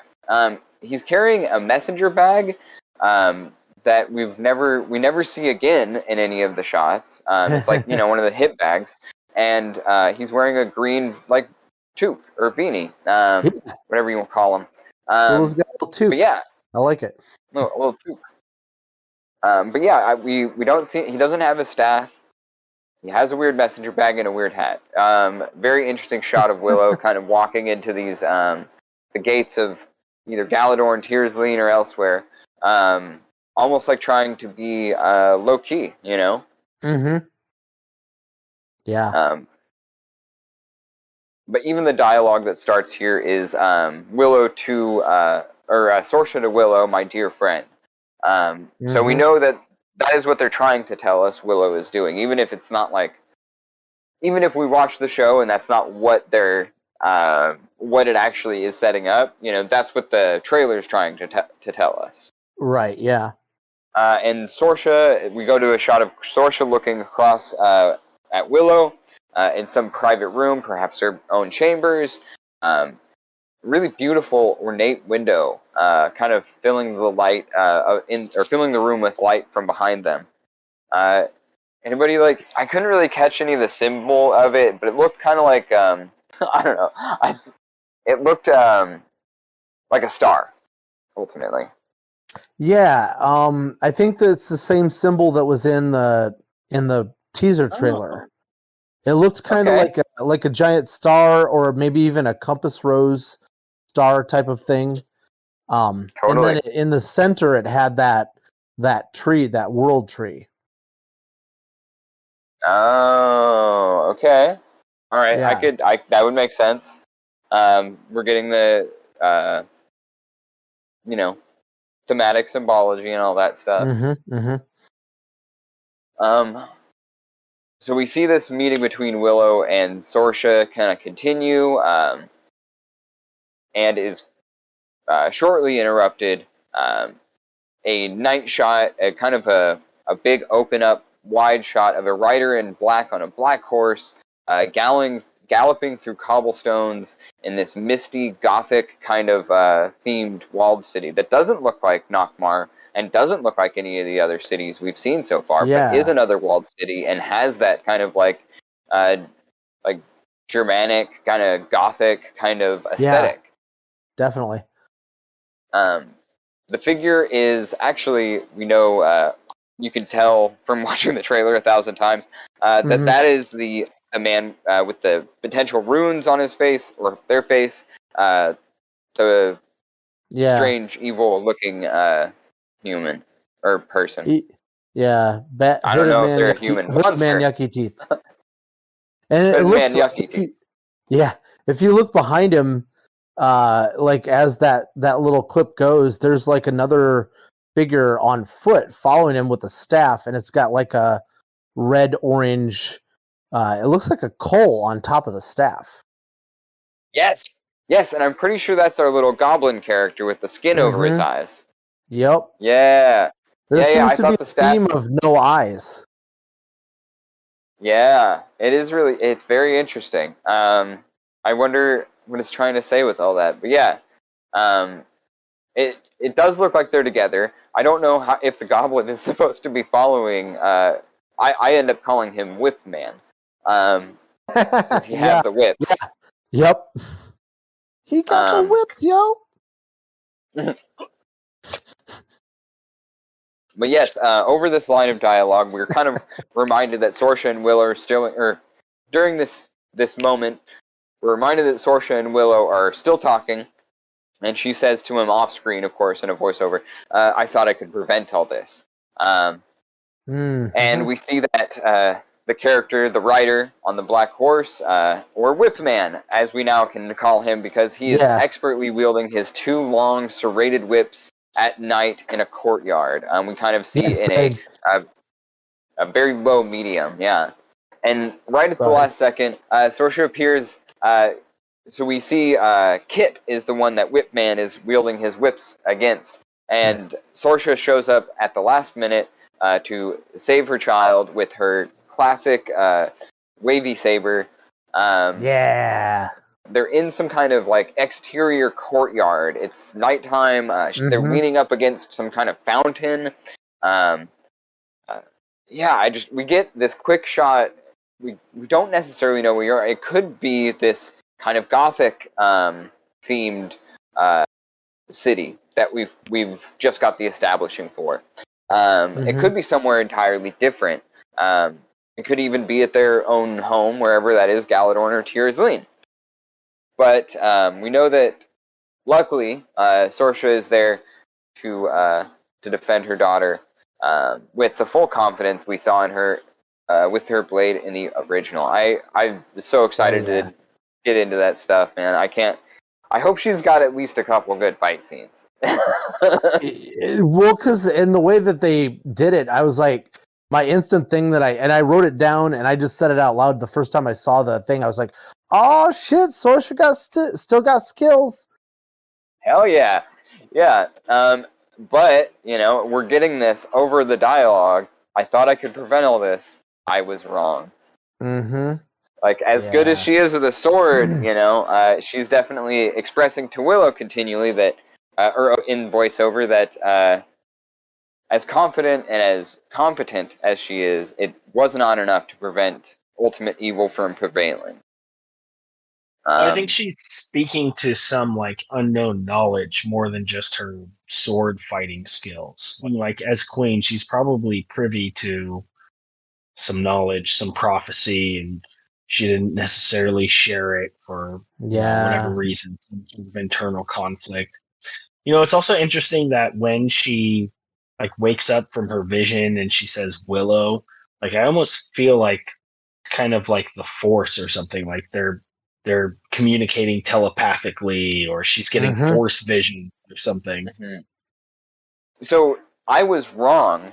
He's carrying a messenger bag that we never see again in any of the shots. It's like, one of the hip bags. And he's wearing a green, like, toque or beanie, whatever you want to call him. Willow's got a little toque. But yeah. I like it. A little toque. But yeah, we don't see, he doesn't have his staff. He has a weird messenger bag and a weird hat. Very interesting shot of Willow kind of walking into these, the gates of either Galadorn, Tearsleen, or elsewhere. Almost like trying to be low-key, Mm-hmm. Yeah. But even the dialogue that starts here is Willow to, Sorsha to Willow, my dear friend. So we know that is what they're trying to tell us Willow is doing, even if it's not like, even if we watch the show and that's not what they're, what it actually is setting up, that's what the trailer's trying to tell us. Right, yeah. And Sorsha, we go to a shot of Sorsha looking across at Willow in some private room, perhaps her own chambers. Really beautiful, ornate window, kind of filling the light filling the room with light from behind them. Anybody I couldn't really catch any of the symbol of it, but it looked kind of like I don't know. It looked like a star, ultimately. Yeah, I think that's the same symbol that was in the teaser trailer. It looked kind of like a giant star, or maybe even a compass rose star type of thing. Totally. And then in the center, it had that tree, that world tree. Oh, okay. All right, Yeah. that would make sense. We're getting the thematic symbology and all that stuff. Mm-hmm, So we see this meeting between Willow and Sorsha kind of continue, and is shortly interrupted. A night shot, a kind of a big open up wide shot of a rider in black on a black horse, galloping through cobblestones in this misty, gothic kind of themed walled city that doesn't look like Nockmaar and doesn't look like any of the other cities we've seen so far, but is another walled city and has that kind of like Germanic, kind of gothic kind of aesthetic. Yeah, definitely. The figure is actually, we know, you can tell from watching the trailer 1,000 times, that is the man with the potential runes on his face, or their face, the strange, evil-looking human, or person. I don't know if they're a human monster. Man, yucky teeth. And it looks like, if you look behind him, as that little clip goes, there's like another figure on foot following him with a staff, and it's got like a red orange, it looks like a coal on top of the staff. Yes, and I'm pretty sure that's our little goblin character with the skin over his eyes. Yep. Yeah. There seems to be the a theme of no eyes. Yeah, it's very interesting. I wonder what it's trying to say with all that. But yeah, it does look like they're together. I don't know if the goblin is supposed to be following. I end up calling him Whip Man. Because he has the whips. Yeah. Yep. He got the whips, yo. But yes, over this line of dialogue, we're kind of reminded that Sorsha and Willow are still, during this moment, we're reminded that Sorsha and Willow are still talking, and she says to him off screen, of course, in a voiceover, I thought I could prevent all this. And we see that the character, the rider on the black horse, or Whipman, as we now can call him, because he is expertly wielding his two long serrated whips at night in a courtyard. We kind of see in a very low medium, and right at the last second, Sorsha appears So we see Kit is the one that Whipman is wielding his whips against, and Sorsha shows up at the last minute to save her child with her classic wavy saber. Yeah. They're in some kind of like exterior courtyard. It's nighttime. They're leaning up against some kind of fountain. Um, yeah, we get this quick shot. We don't necessarily know where you are. It could be this kind of gothic themed city that we've just got the establishing for. It could be somewhere entirely different. It could even be at their own home, wherever that is, Galadorn or Tir-Asleen. But we know that, luckily, Sorsha is there to defend her daughter with the full confidence we saw in her with her blade in the original. I'm so excited to get into that stuff, man. I hope she's got at least a couple good fight scenes. Well, because in the way that they did it, I was like, my instant thing that I wrote it down and I just said it out loud the first time I saw the thing. I was like, oh shit, Sorsha got still got skills. Hell yeah. Yeah. But, we're getting this over the dialogue. I thought I could prevent all this. I was wrong. Like, as good as she is with a sword, she's definitely expressing to Willow continually that, or in voiceover, that as confident and as competent as she is, it was not enough to prevent ultimate evil from prevailing. I think she's speaking to some like unknown knowledge more than just her sword fighting skills. And, like, as queen, she's probably privy to some knowledge, some prophecy, and she didn't necessarily share it for whatever reason, some sort of internal conflict. It's also interesting that when she like wakes up from her vision and she says Willow, like I almost feel like kind of like the Force or something, like they're communicating telepathically, or she's getting Force vision or something. So I was wrong.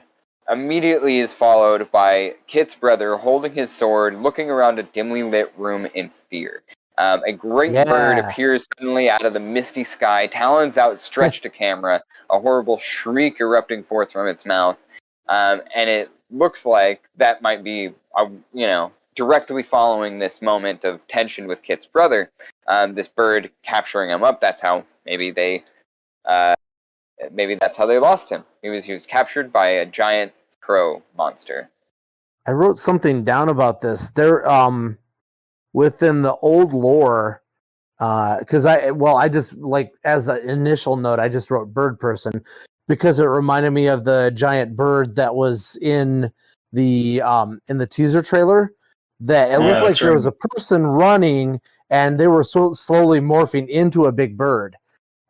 Immediately is followed by Kit's brother holding his sword, looking around a dimly lit room in fear. A great bird appears suddenly out of the misty sky, talons outstretched to camera, a horrible shriek erupting forth from its mouth. And it looks like that might be, directly following this moment of tension with Kit's brother, this bird capturing him up. That's how maybe that's how they lost him. He was captured by a giant crow monster. I wrote something down about this. There, within the old lore, because I just like as an initial note, I just wrote bird person because it reminded me of the giant bird that was in the teaser trailer. That it looked like there was a person running, and they were so slowly morphing into a big bird.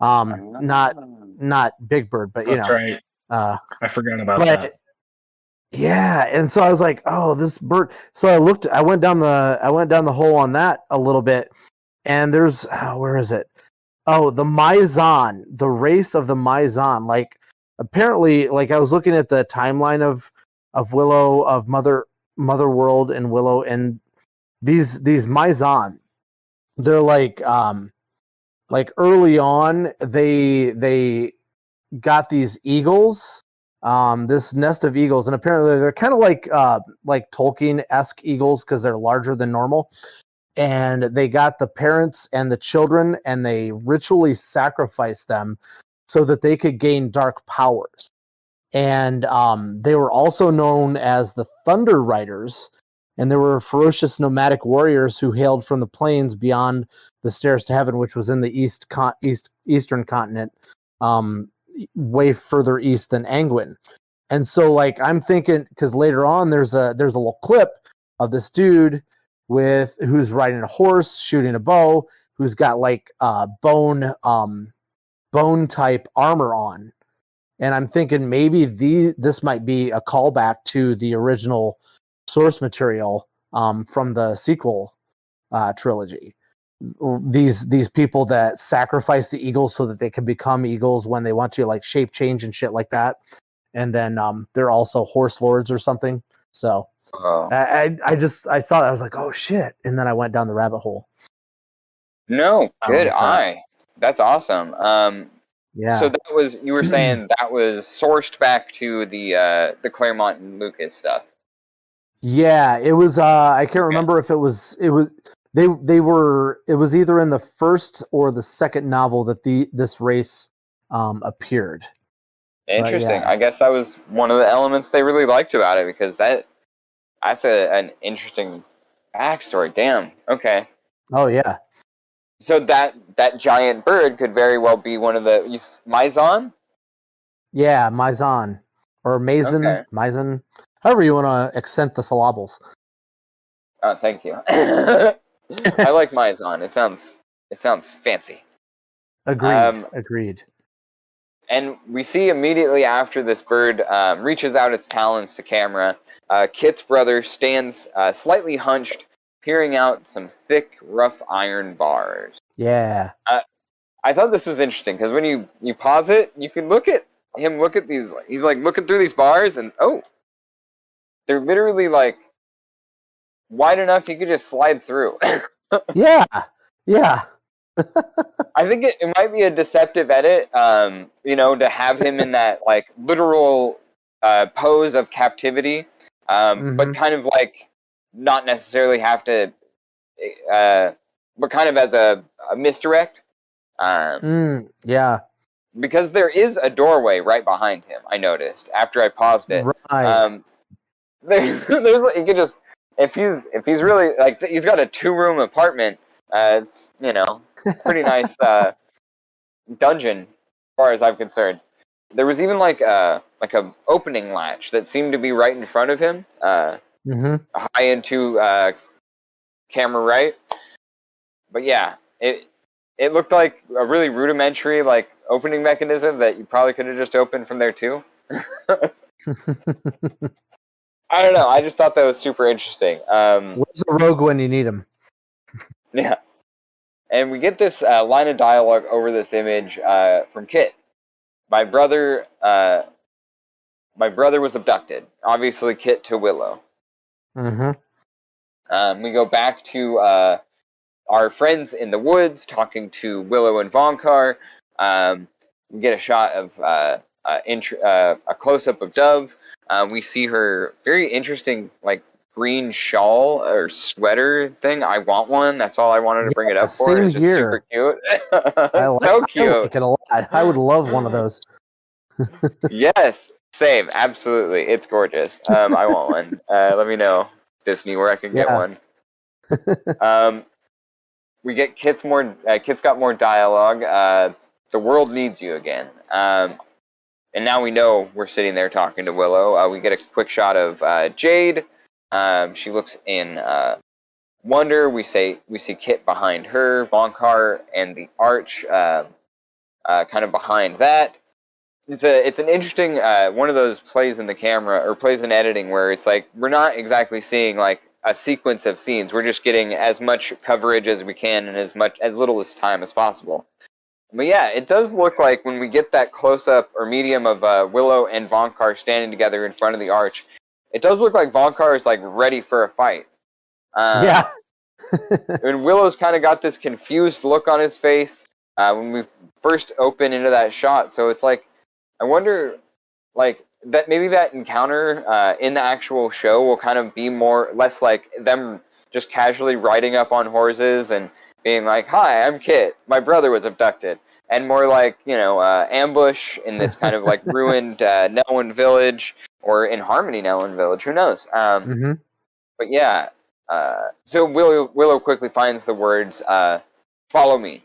Not Big Bird, but That's right. I forgot about that. Yeah, and so I was like, "Oh, this bird." So I went down the hole on that a little bit, and there's where is it? Oh, the Maizan, the race of the Maizan. Like apparently, like I was looking at the timeline of Willow, of Mother World and Willow, and these Maizan, they're like early on they got these eagles, this nest of eagles, and apparently they're kind of like Tolkien-esque eagles because they're larger than normal. And they got the parents and the children, and they ritually sacrificed them so that they could gain dark powers. And they were also known as the Thunder Riders, and they were ferocious nomadic warriors who hailed from the plains beyond the stairs to heaven, which was in the eastern continent, way further east than Angwin. And so, like, I'm thinking, because later on there's a little clip of this dude who's riding a horse, shooting a bow, who's got like bone type armor on, and I'm thinking maybe this might be a callback to the original source material from the sequel trilogy. These people that sacrifice the eagles so that they can become eagles when they want to, like shape change and shit like that. And then they're also horse lords or something. So I saw that, I was like, oh shit, and then I went down the rabbit hole. No, good Okay. eye. That's awesome. Yeah. So that was, you were saying that was sourced back to the Claremont and Lucas stuff. Yeah, it was I can't Okay. remember if it was they were it was either in the first or the second novel that this race appeared. Interesting. yeah. I guess that was one of the elements they really liked about it, because that's an interesting backstory. Damn. Okay. Oh yeah. So that giant bird could very well be one of the Mizon. Yeah, Maison or Okay. Maison, however you want to accent the syllables. Oh, thank you. I like Mizon. It sounds fancy. Agreed. And we see immediately after this bird reaches out its talons to camera, Kit's brother stands slightly hunched, peering out some thick, rough iron bars. Yeah. I thought this was interesting because when you pause it, you can look at him look at these. He's like looking through these bars, and oh, they're literally like wide enough he could just slide through. Yeah. Yeah. I think it might be a deceptive edit, to have him in that like literal pose of captivity, but kind of like not necessarily have to, but kind of as a misdirect. Yeah. Because there is a doorway right behind him. I noticed after I paused it. Right. There's like, you could just if he's really like he's got a 2-room apartment. It's pretty nice dungeon as far as I'm concerned. There was even like a opening latch that seemed to be right in front of him, high into camera right. But yeah, it looked like a really rudimentary like opening mechanism that you probably could have just opened from there too. I don't know. I just thought that was super interesting. Where's the rogue when you need him? Yeah. And we get this line of dialogue over this image from Kit. My brother was abducted. Obviously, Kit to Willow. We go back to our friends in the woods talking to Willow and Vonkar. We get a shot of a close-up of Dove. We see her very interesting, like, green shawl or sweater thing. I want one. That's all I wanted to bring it up for. Same It's just here. super cute. So cute. I like it a lot. I would love one of those. Yes, same. Absolutely. It's gorgeous. I want one. Let me know, Disney, where I can get one. We get Kit's got more dialogue. The world needs you again. And now we know we're sitting there talking to Willow. We get a quick shot of Jade. She looks in wonder. We see Kit behind her, Vonkar and the arch kind of behind that. It's an interesting one of those plays in the camera or plays in editing where it's like we're not exactly seeing like a sequence of scenes. We're just getting as much coverage as we can in as little as time as possible. But yeah, it does look like when we get that close-up or medium of Willow and Vonkar standing together in front of the arch, it does look like Vonkar is like ready for a fight. Yeah. And Willow's kind of got this confused look on his face when we first open into that shot. So it's like, I wonder, like, that maybe that encounter in the actual show will kind of be less like them just casually riding up on horses and being like, "Hi, I'm Kit. My brother was abducted," and more like ambush in this kind of like ruined Nelwyn Village or in Harmony Nelwyn Village. Who knows? But yeah, so Willow quickly finds the words "Follow me,"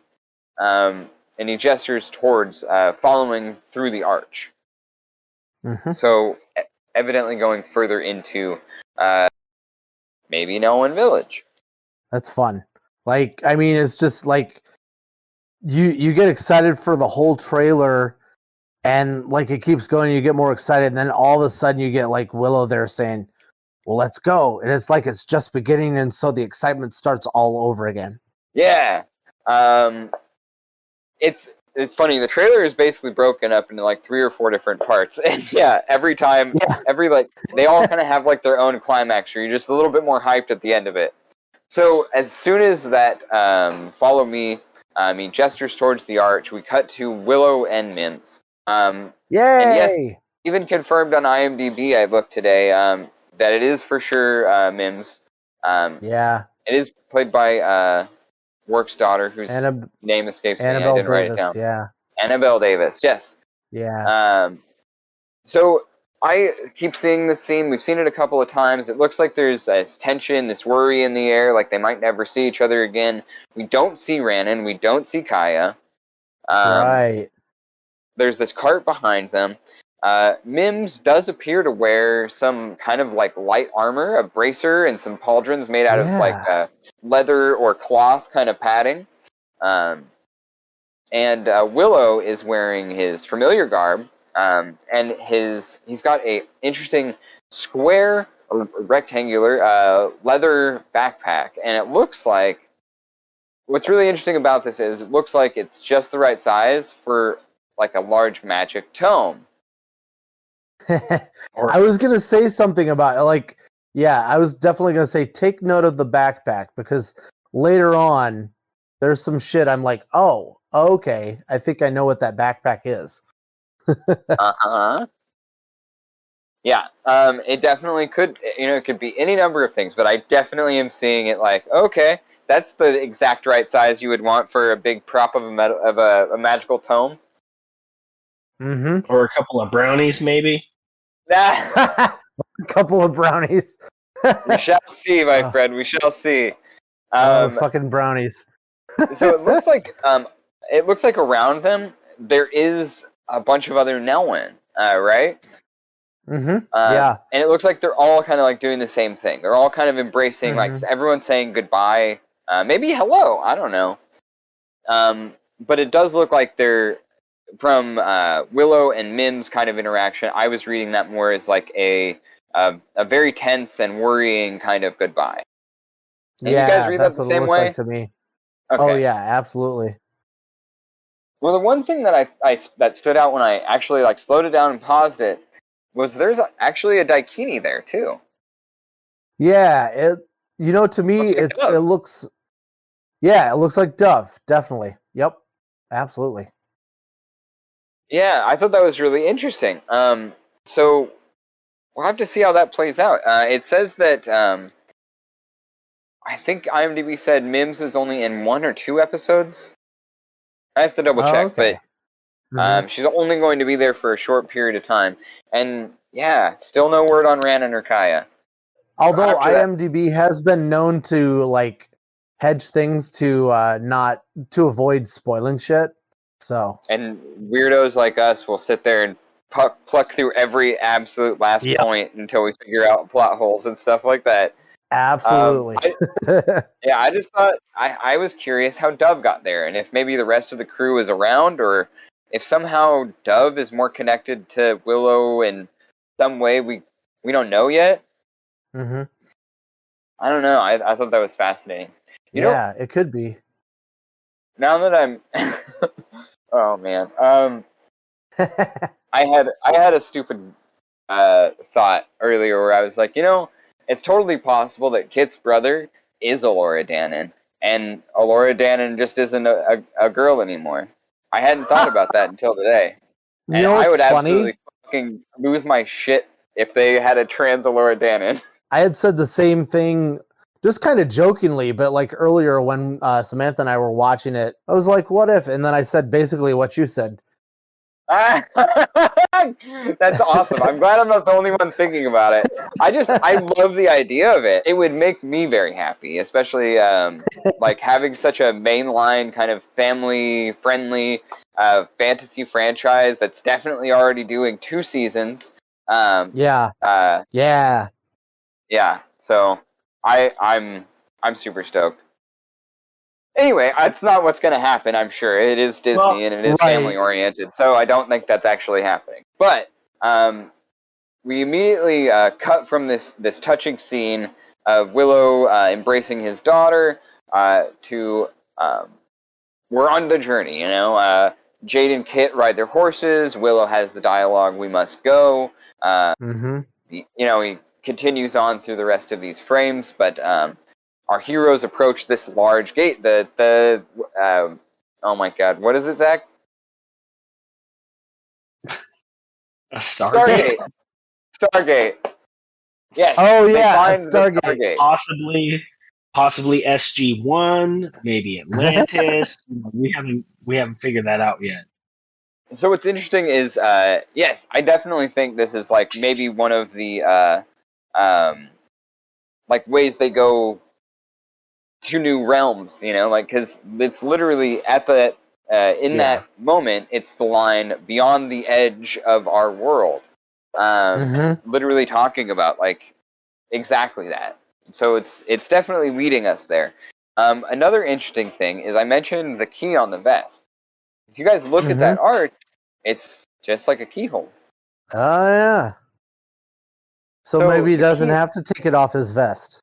and he gestures towards following through the arch. So evidently going further into maybe Nelwyn Village. That's fun. Like, I mean, it's just like you get excited for the whole trailer, and like it keeps going. You get more excited, and then all of a sudden you get like Willow there saying, "Well, let's go," and it's like it's just beginning, and so the excitement starts all over again. Yeah, it's funny. The trailer is basically broken up into like 3 or 4 different parts, and yeah, every like they all kind of have like their own climax. Or you're just a little bit more hyped at the end of it. So as soon as that follow me, he gestures towards the arch. We cut to Willow and Mims. And yes, Yay! even confirmed on IMDb, I looked today, that it is for sure Mims. Yeah. It is played by Work's daughter, whose Annab- name escapes me. I Annabelle didn't write it Davis. down. Yeah. Annabelle Davis, yes. Yeah. So I keep seeing this scene. We've seen it a couple of times. It looks like there's this tension, this worry in the air, like they might never see each other again. We don't see Rhiannon. We don't see Kaya. Right. There's this cart behind them. Mims does appear to wear some kind of like light armor, a bracer, and some pauldrons made out of like leather or cloth kind of padding. And Willow is wearing his familiar garb, and he's got a interesting square or rectangular leather backpack, and it looks like what's really interesting about this is it looks like it's just the right size for like a large magic tome. I was gonna say something about like, yeah, I was definitely gonna say take note of the backpack because later on there's some shit I'm like, oh, okay, I think I know what that backpack is. Yeah, it definitely could. It could be any number of things, but I definitely am seeing it like, okay, that's the exact right size you would want for a big prop of a magical tome. Mm-hmm. Or a couple of brownies, maybe. A couple of brownies. We shall see, my friend. We shall see. Fucking brownies. So it looks like around them there is a bunch of other Nelwyn, right? Mm-hmm. Yeah. And it looks like they're all kind of like doing the same thing. They're all kind of embracing, like everyone's saying goodbye. Maybe hello. I don't know. But it does look like they're from Willow and Mims kind of interaction. I was reading that more as like a very tense and worrying kind of goodbye. And you guys read that the same way? Like to me. Okay. Oh yeah, absolutely. Well, the one thing that that stood out when I actually like slowed it down and paused it was there's actually a daikini there too. Yeah, to me it looks like Dove, definitely. Yep. Absolutely. Yeah, I thought that was really interesting. So we'll have to see how that plays out. It says that I think IMDb said Mims was only in 1 or 2 episodes. I have to double check, okay. but she's only going to be there for a short period of time. And yeah, still no word on Rhiannon or Kaya. Although IMDb has been known to like hedge things to not to avoid spoiling shit. So and weirdos like us will sit there and pluck through every absolute last point until we figure out plot holes and stuff like that. Absolutely. I just thought I was curious how Dove got there, and if maybe the rest of the crew is around, or if somehow Dove is more connected to Willow in some way we don't know yet. Mm-hmm. I don't know. I thought that was fascinating. It could be. Now that I'm, oh man, I had a stupid thought earlier where I was like, it's totally possible that Kit's brother is Elora Danan, and Elora Danan just isn't a girl anymore. I hadn't thought about that until today, and I would absolutely fucking lose my shit if they had a trans Elora Danan. I had said the same thing, just kind of jokingly, but like earlier when Samantha and I were watching it, I was like, "What if?" And then I said basically what you said. That's awesome. I'm glad I'm not the only one thinking about it. I love the idea of it. It would make me very happy, especially like having such a mainline kind of family friendly fantasy franchise that's definitely already doing 2 seasons. Yeah. So I'm super stoked. Anyway, that's not what's going to happen, I'm sure. It is Disney and it is family-oriented, so I don't think that's actually happening. But we immediately cut from this touching scene of Willow embracing his daughter to we're on the journey, Jade and Kit ride their horses. Willow has the dialogue, "We must go." He continues on through the rest of these frames, but our heroes approach this large gate. Oh my god, what is it, Zach? A Stargate? Stargate. Yes. Oh They yeah, a find the Stargate. Possibly SG-1, maybe Atlantis. We haven't figured that out yet. So what's interesting is, yes, I definitely think this is like maybe one of the like ways they go to new realms, like because it's literally at the in that moment, it's the line beyond the edge of our world, literally talking about like exactly that. So it's definitely leading us there. Another interesting thing is I mentioned the key on the vest. If you guys look at that art, it's just like a keyhole. Oh yeah. So maybe he doesn't have to take it off his vest.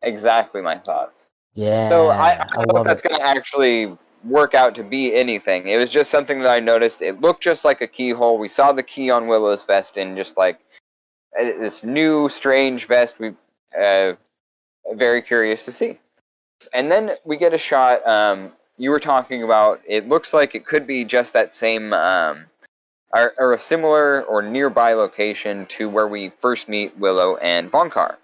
Exactly my thoughts. Yeah. So I don't know if love that's going to actually work out to be anything. It was just something that I noticed. It looked just like a keyhole. We saw the key on Willow's vest and just like this new strange vest. We very curious to see. And then we get a shot. You were talking about. It looks like it could be just that same, or a similar or nearby location to where we first meet Willow and Vonkar.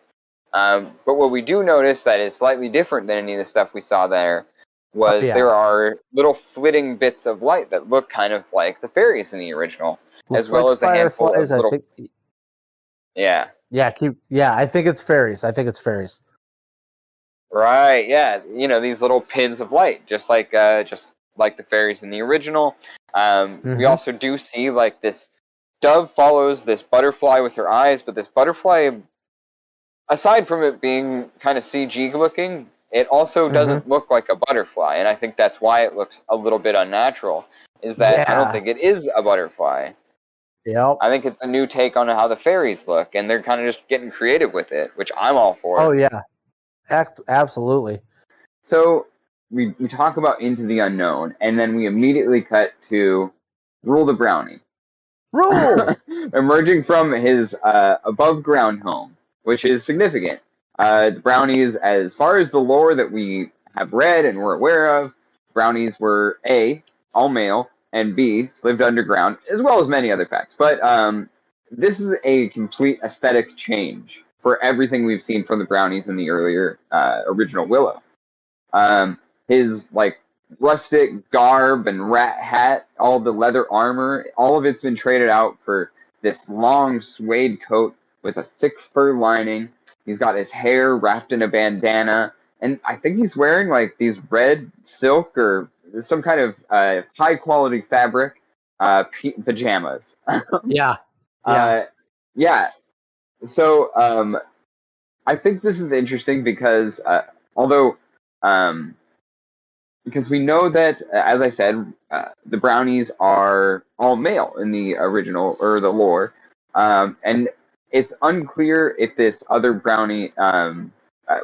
But what we do notice that is slightly different than any of the stuff we saw there was there are little flitting bits of light that look kind of like the fairies in the original, as well as a handful of little. Yeah. Yeah. I think it's fairies. Right. Yeah. These little pins of light, just like the fairies in the original. We also do see like this dove follows this butterfly with her eyes, but this butterfly, aside from it being kind of CG looking, it also doesn't look like a butterfly, and I think that's why it looks a little bit unnatural, is that I don't think it is a butterfly. Yep. I think it's a new take on how the fairies look, and they're kind of just getting creative with it, which I'm all for. Oh, yeah. Absolutely. So we talk about Into the Unknown, and then we immediately cut to Rule the Brownie. Rule! Emerging from his above-ground home, which is significant. The brownies, as far as the lore that we have read and were aware of, brownies were A, all male, and B, lived underground, as well as many other facts. But this is a complete aesthetic change for everything we've seen from the brownies in the earlier original Willow. His like rustic garb and rat hat, all the leather armor, all of it's been traded out for this long suede coat with a thick fur lining. He's got his hair wrapped in a bandana, and I think he's wearing like these red silk or some kind of high quality fabric pajamas. Yeah. Yeah. So I think this is interesting because because we know that, as I said, the brownies are all male in the original or the lore, and it's unclear if this other brownie,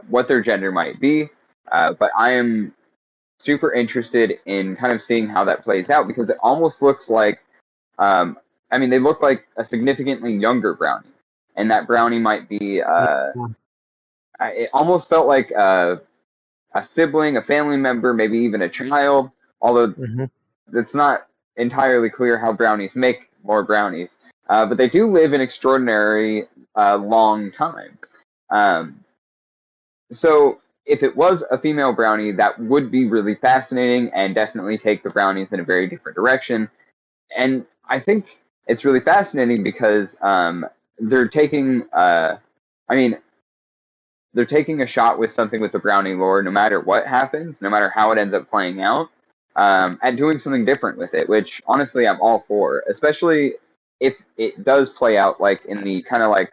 what their gender might be. But I am super interested in kind of seeing how that plays out because it almost looks like, they look like a significantly younger brownie, and that brownie might be. It almost felt like a sibling, a family member, maybe even a child, although it's not entirely clear how brownies make more brownies. But they do live an extraordinary long time. So if it was a female brownie, that would be really fascinating and definitely take the brownies in a very different direction. And I think it's really fascinating because they're taking, they're taking a shot with something with the brownie lore, no matter what happens, no matter how it ends up playing out, and doing something different with it, which honestly I'm all for, especially if it does play out like in the kind of like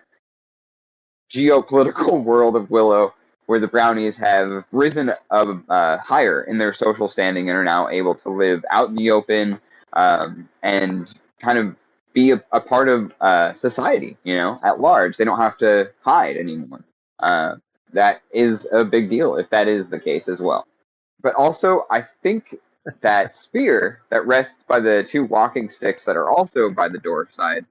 geopolitical world of Willow, where the brownies have risen higher in their social standing and are now able to live out in the open and kind of be a part of society, at large. They don't have to hide anymore. That is a big deal if that is the case as well. But also, I think that spear that rests by the two walking sticks that are also by the door side,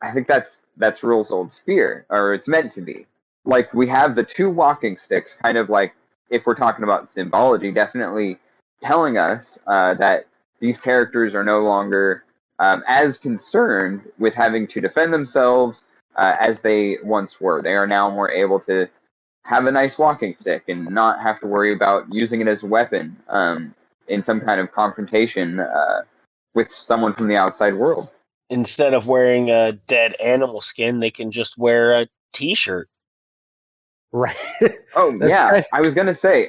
I think that's Rule's old spear, or it's meant to be. like we have the two walking sticks, kind of like if we're talking about symbology, definitely telling us that these characters are no longer as concerned with having to defend themselves as they once were. They are now more able to have a nice walking stick and not have to worry about using it as a weapon in some kind of confrontation with someone from the outside world. Instead of wearing a dead animal skin, they can just wear a t-shirt. Right. Oh yeah, I was gonna say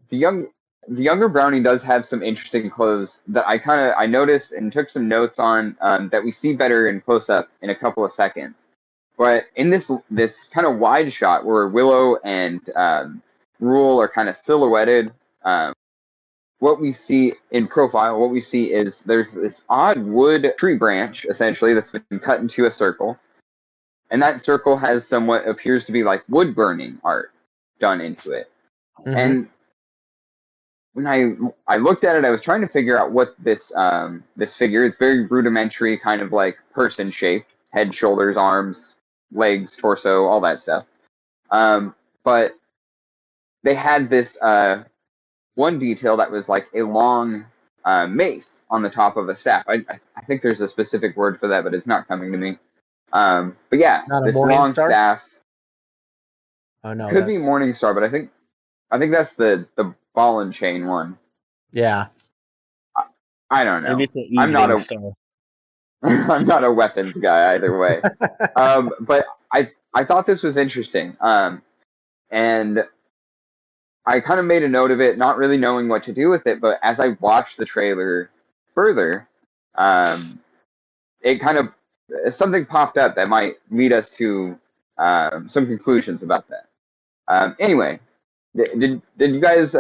the younger brownie does have some interesting clothes that I noticed and took some notes on that we see better in close up in a couple of seconds. But in this kind of wide shot where Willow and Rule are kind of silhouetted, what we see in profile, what we see is there's this odd wood tree branch essentially that's been cut into a circle. And that circle has somewhat appears to be like wood burning art done into it. Mhm. And when I looked at it, I was trying to figure out what this figure. It's very rudimentary, kind of like person shaped, head, shoulders, arms, legs, torso, all that stuff. But they had this one detail that was like a long mace on the top of a staff. I think there's a specific word for that, but it's not coming to me. But yeah, Not a this morning long star? staff Oh no, could be that's Morning Star, but I think that's the ball and chain one. yeah. I don't know. Maybe it's an I'm not evening a star. I'm not a weapons guy either way. But I thought this was interesting. And I kind of made a note of it, not really knowing what to do with it. But as I watched the trailer further, it kind of something popped up that might lead us to some conclusions about that. Anyway, did you guys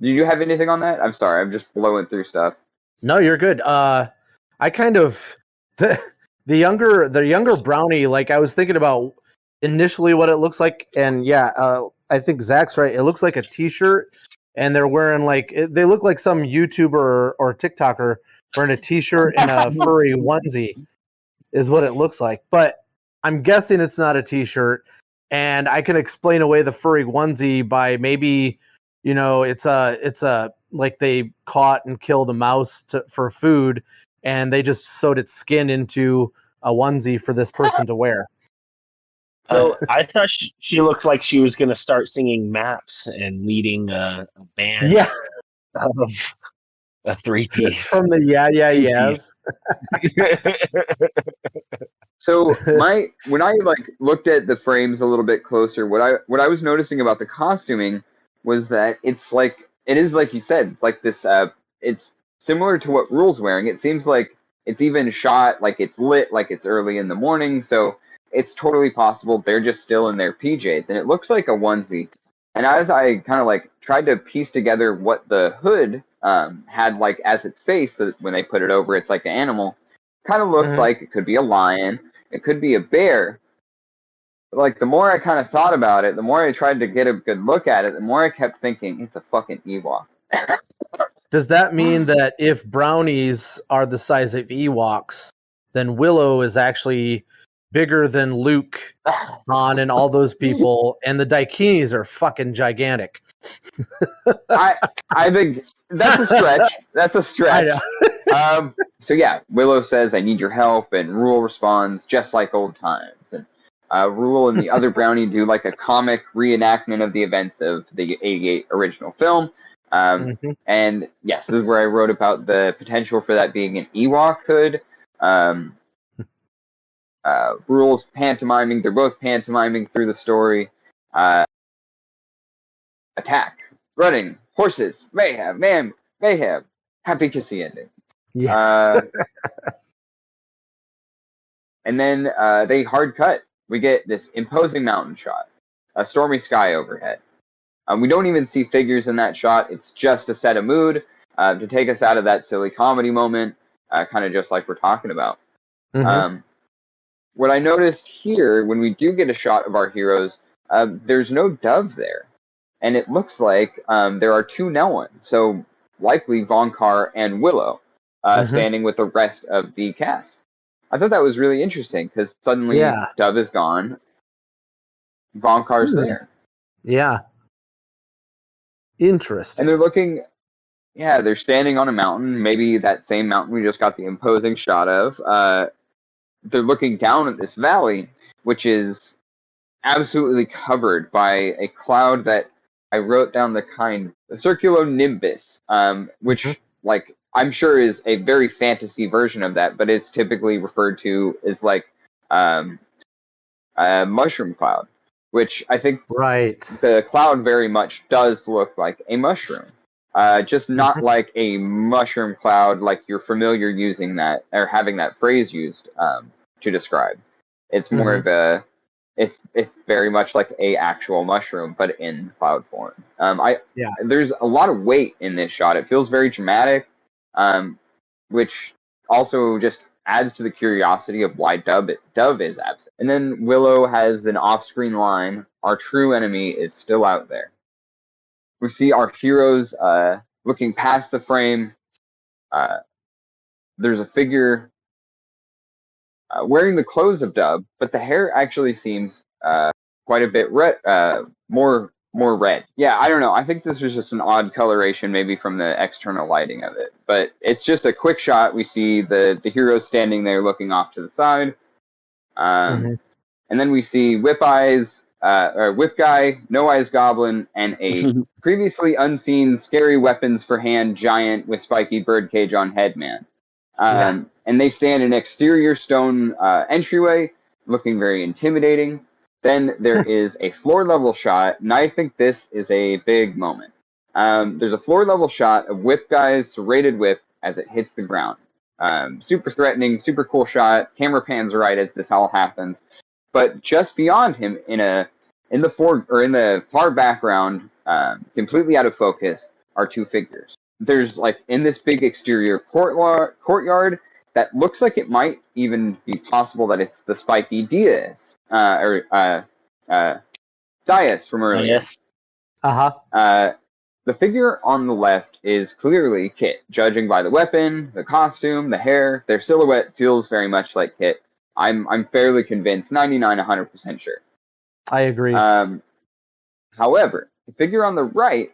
did you have anything on that? I'm sorry, I'm just blowing through stuff. No, you're good. I kind of the younger brownie. Like I was thinking about initially what it looks like, and yeah, I think Zach's right. It looks like a T-shirt, and they're wearing they look like some YouTuber or TikToker wearing a T-shirt and a furry onesie, is what it looks like. But I'm guessing it's not a T-shirt, and I can explain away the furry onesie by maybe, it's a like they caught and killed a mouse for food, and they just sewed its skin into a onesie for this person to wear. So I thought she looked like she was going to start singing maps and leading a band Yeah, of a three-piece. from the Yeahs. So when I looked at the frames a little bit closer, what I was noticing about the costuming was that it is like you said, it's like this it's similar to what Rule's wearing. It seems like it's even shot like it's lit, like it's early in the morning, so it's totally possible they're just still in their PJs, and it looks like a onesie. And as I kind of tried to piece together what the hood had as its face, so that when they put it over, it's like an animal. Kind of looked like it could be a lion, it could be a bear. But the more I kind of thought about it, the more I tried to get a good look at it, the more I kept thinking it's a fucking Ewok. Does that mean that if brownies are the size of Ewoks, then Willow is actually bigger than Luke, Han, and all those people, and the Daikinis are fucking gigantic? I think that's a stretch. That's a stretch. So yeah, Willow says, "I need your help," and Rule responds, "Just like old times." And Rule and the other brownie do a comic reenactment of the events of the 88 original film. And yes, this is where I wrote about the potential for that being an Ewok hood. Rule's pantomiming. They're both pantomiming through the story. Attack, running, horses, mayhem, mayhem. Happy kissy ending. Yeah. And then they hard cut. We get this imposing mountain shot, a stormy sky overhead. We don't even see figures in that shot. It's just to set a mood, to take us out of that silly comedy moment, kind of just like we're talking about. What I noticed here, when we do get a shot of our heroes, there's no dove there. And it looks like there are two Nelwyn, so likely Vonkar and Willow, standing with the rest of the cast. I thought that was really interesting, because suddenly Dove is gone. Vonkar's there. Yeah. Interesting. And they're looking, they're standing on a mountain, maybe that same mountain we just got the imposing shot of. They're looking down at this valley, which is absolutely covered by a cloud that I wrote down the circulonimbus, which, like, I'm sure is a very fantasy version of that, but it's typically referred to as, like, a mushroom cloud, which I think the cloud very much does look like a mushroom. Just not like a mushroom cloud like you're familiar using that, or having that phrase used to describe. It's more of a... It's very much like a actual mushroom, but in cloud form. There's a lot of weight in this shot. It feels very dramatic, which also just adds to the curiosity of why Dove is absent. And then Willow has an off-screen line: "Our true enemy is still out there." We see our heroes looking past the frame. There's a figure wearing the clothes of Dove, but the hair actually seems quite a bit red, more red. Yeah, I don't know. I think this was just an odd coloration, maybe from the external lighting of it. But it's just a quick shot. We see the hero standing there looking off to the side. And then we see Whip Guy, No Eyes Goblin, and a previously unseen scary weapons for hand giant with spiky birdcage on head man. And they stand in an exterior stone entryway, looking very intimidating. Then there is a floor-level shot, and I think this is a big moment. There's a floor-level shot of Whip Guy's serrated whip as it hits the ground. Super threatening, super cool shot. Camera pans right as this all happens. But just beyond him, in the far background, completely out of focus, are two figures. There's, like, in this big exterior courtyard that looks like it might even be possible that it's the spiky Diaz from earlier. Yes. The figure on the left is clearly Kit, judging by the weapon, the costume, the hair. Their silhouette feels very much like Kit. I'm fairly convinced, 100% sure. I agree. However, the figure on the right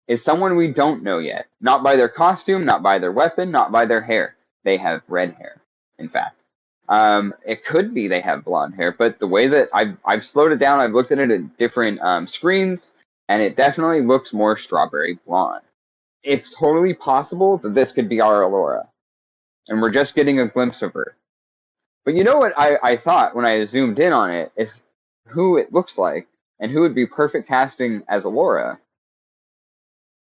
is someone we don't know yet. Not by their costume, not by their weapon, not by their hair. They have red hair, in fact. It could be they have blonde hair, but the way that I've slowed it down, I've looked at it at different screens, and it definitely looks more strawberry blonde. It's totally possible that this could be our Allura, and we're just getting a glimpse of her. But you know what I thought when I zoomed in on it is who it looks like, and who would be perfect casting as Allura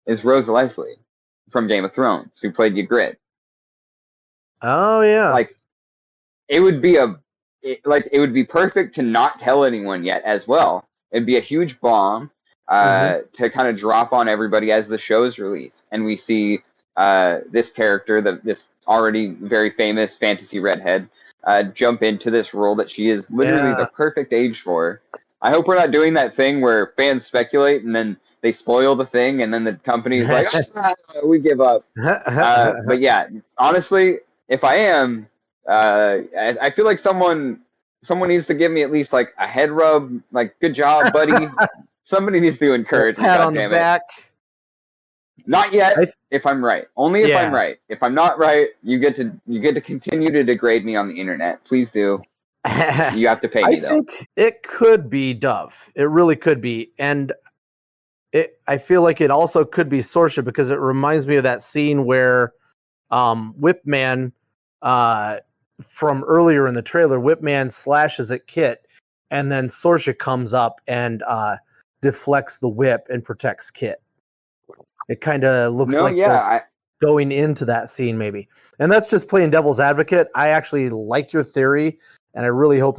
is Rose Leslie from Game of Thrones, who played Ygritte. Oh yeah. Like, it would be perfect to not tell anyone yet as well. It'd be a huge bomb to kind of drop on everybody as the show's released, and we see this character, this already very famous fantasy redhead, jump into this role that she is literally the perfect age for. I hope we're not doing that thing where fans speculate and then they spoil the thing, and then the company's like, we give up. But yeah, honestly, if I am, I feel like someone someone needs to give me at least like a head rub, like good job, buddy. Somebody needs to encourage me. Pat on the back. Not yet. If I'm right, only if I'm right. If I'm not right, you get to continue to degrade me on the internet. Please do. You have to pay me though. I think it could be Dove. It really could be, and I feel like it also could be Sorsha because it reminds me of that scene where Whipman from earlier in the trailer, Whipman slashes at Kit, and then Sorsha comes up and deflects the whip and protects Kit. It kind of looks going into that scene maybe. And that's just playing devil's advocate. I actually like your theory, and I really hope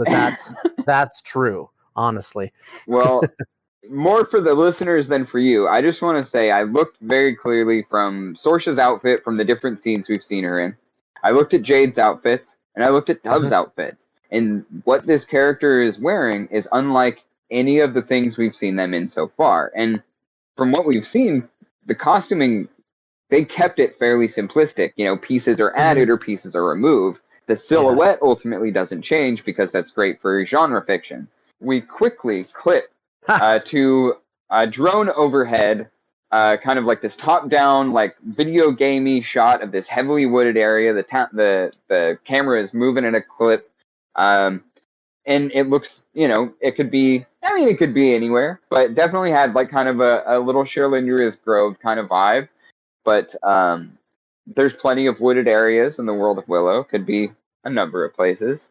that's true, honestly. Well, more for the listeners than for you. I just want to say I looked very clearly from Sorsha's outfit from the different scenes we've seen her in. I looked at Jade's outfits, and I looked at Dove's outfits. And what this character is wearing is unlike any of the things we've seen them in so far. And from what we've seen, the costuming, they kept it fairly simplistic. You know, pieces are added or pieces are removed. The silhouette ultimately doesn't change because that's great for genre fiction. we quickly clip to a drone overhead, kind of like this top-down, like video gamey shot of this heavily wooded area. The camera is moving in a clip, and it looks, it could be. I mean, it could be anywhere, but definitely had like kind of a little Shirlindria's Grove kind of vibe. But there's plenty of wooded areas in the world of Willow. Could be a number of places.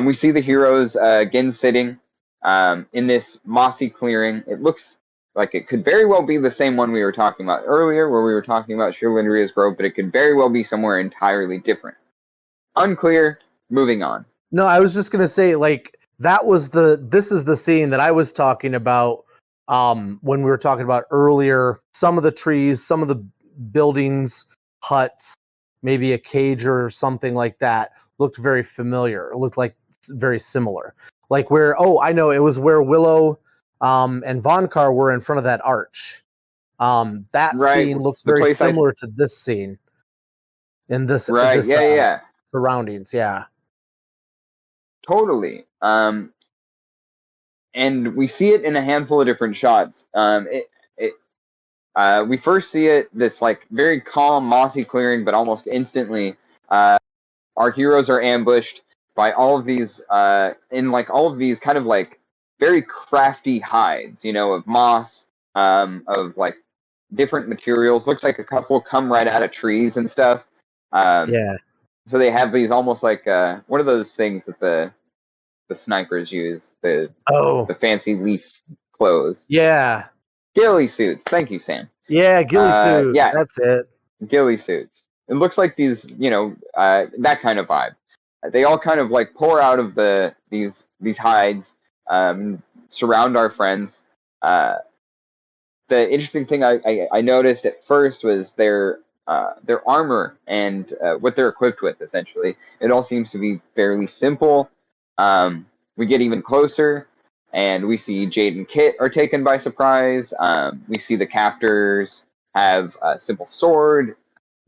We see the heroes again sitting in this mossy clearing. It looks like it could very well be the same one we were talking about earlier, where we were talking about Shirlindria's Grove, but it could very well be somewhere entirely different. Unclear. Moving on. No, I was just gonna say, like, this is the scene that I was talking about when we were talking about earlier. Some of the trees, some of the buildings, huts, maybe a cage or something like that looked very familiar. It looked like very similar. Like I know, it was where Willow and Vonkar were in front of that arch. That Right, scene looks the very place similar to this scene. In this, Right, yeah. surroundings, yeah. Totally. And we see it in a handful of different shots. We first see it, this like very calm, mossy clearing, but almost instantly, our heroes are ambushed by all of these, all of these kind of like very crafty hides, of moss, of like different materials. Looks like a couple come right out of trees and stuff. Yeah. So they have these almost like what are those things that the snipers use? The fancy leaf clothes. Yeah. Ghillie suits. Thank you, Sam. Yeah, ghillie suit. Yeah, that's it. Ghillie suits. It looks like these, that kind of vibe. They all kind of like pour out of these hides, surround our friends. The interesting thing I noticed at first was their armor and what they're equipped with. Essentially, it all seems to be fairly simple. We get even closer, and we see Jade and Kit are taken by surprise. We see the captors have a simple sword,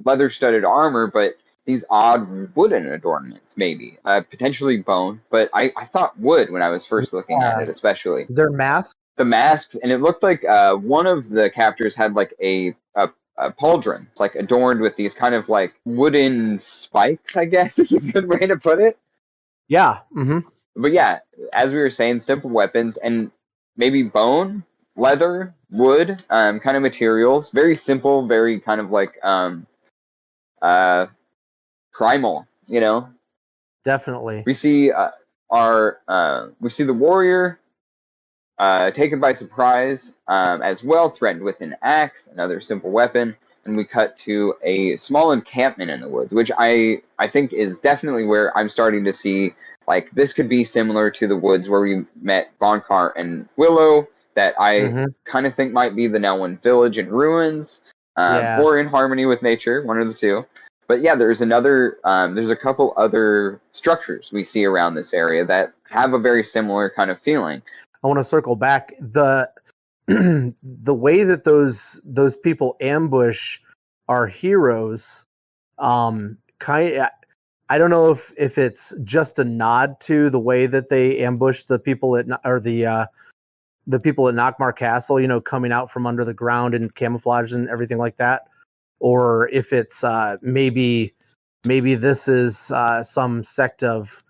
leather-studded armor, but these odd wooden adornments, maybe. Potentially bone, but I thought wood when I was first looking at it, especially. Their masks? The masks, and it looked like one of the captors had like a pauldron, like adorned with these kind of like wooden spikes, I guess is a good way to put it. Yeah. Mm-hmm. But yeah, as we were saying, simple weapons and maybe bone, leather, wood, kind of materials. Very simple, very kind of like primal, Definitely. We see the warrior taken by surprise, as well, threatened with an axe, another simple weapon, and we cut to a small encampment in the woods, which I think is definitely where I'm starting to see, like, this could be similar to the woods where we met Vonkar and Willow, that I kind of think might be the Nelwyn village in ruins, or in harmony with nature, one of the two. But yeah, there's a couple other structures we see around this area that have a very similar kind of feeling. I want to circle back. The way that those people ambush our heroes, I don't know if it's just a nod to the way that they ambush the people the people at Nockmar Castle, coming out from under the ground and camouflage and everything like that, or if it's maybe this is some sect of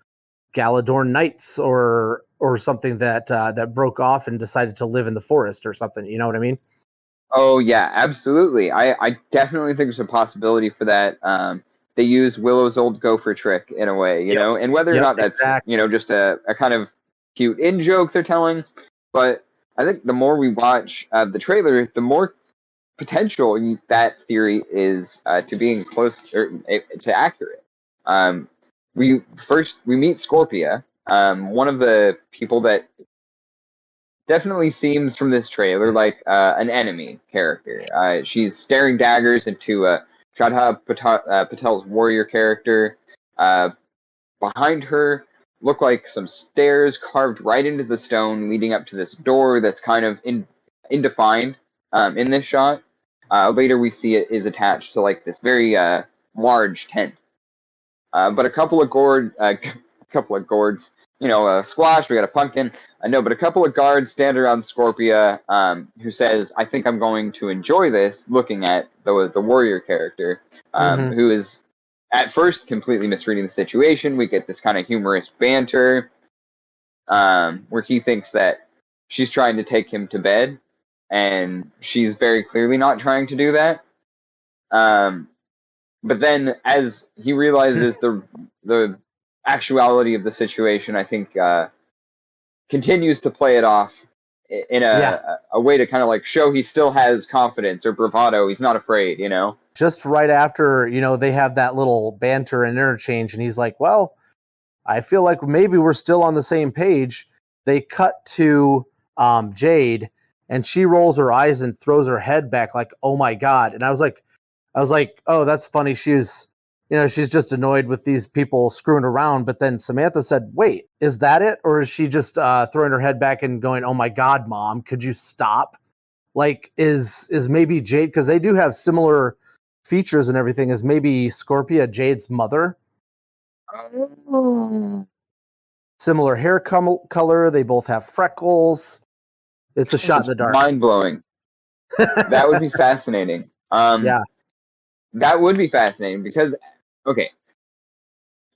Galadorn Knights or something that broke off and decided to live in the forest or something. You know what I mean? Oh yeah, absolutely. I definitely think there's a possibility for that. They use Willow's old gopher trick in a way, and whether or not that's just a kind of cute in joke they're telling. But I think the more we watch the trailer, the more potential that theory is to being close or to accurate. We meet Scorpia, one of the people that definitely seems from this trailer like an enemy character. She's staring daggers into Shraddha Patel's warrior character. Behind her look like some stairs carved right into the stone leading up to this door that's kind of indefined in this shot. Later we see it is attached to like this very large tent. But a couple of gourds, a squash, we got a pumpkin. I know, but a couple of guards stand around Scorpia, who says, I think I'm going to enjoy this, looking at the warrior character, who is at first completely misreading the situation. We get this kind of humorous banter, where he thinks that she's trying to take him to bed, and she's very clearly not trying to do that. But then, as he realizes the actuality of the situation, I think continues to play it off in a way to kind of like show he still has confidence or bravado. He's not afraid, Just right after, they have that little banter and interchange, and he's like, well, I feel like maybe we're still on the same page. They cut to Jade, and she rolls her eyes and throws her head back like, oh my God. And I was like, oh, that's funny. She's just annoyed with these people screwing around. But then Samantha said, wait, is that it? Or is she just throwing her head back and going, oh my God, Mom, could you stop? Like, is maybe Jade, because they do have similar features and everything, is maybe Scorpia Jade's mother? Similar hair color. They both have freckles. It's a shot in the dark. Mind-blowing. That would be fascinating. Yeah. That would be fascinating because, okay,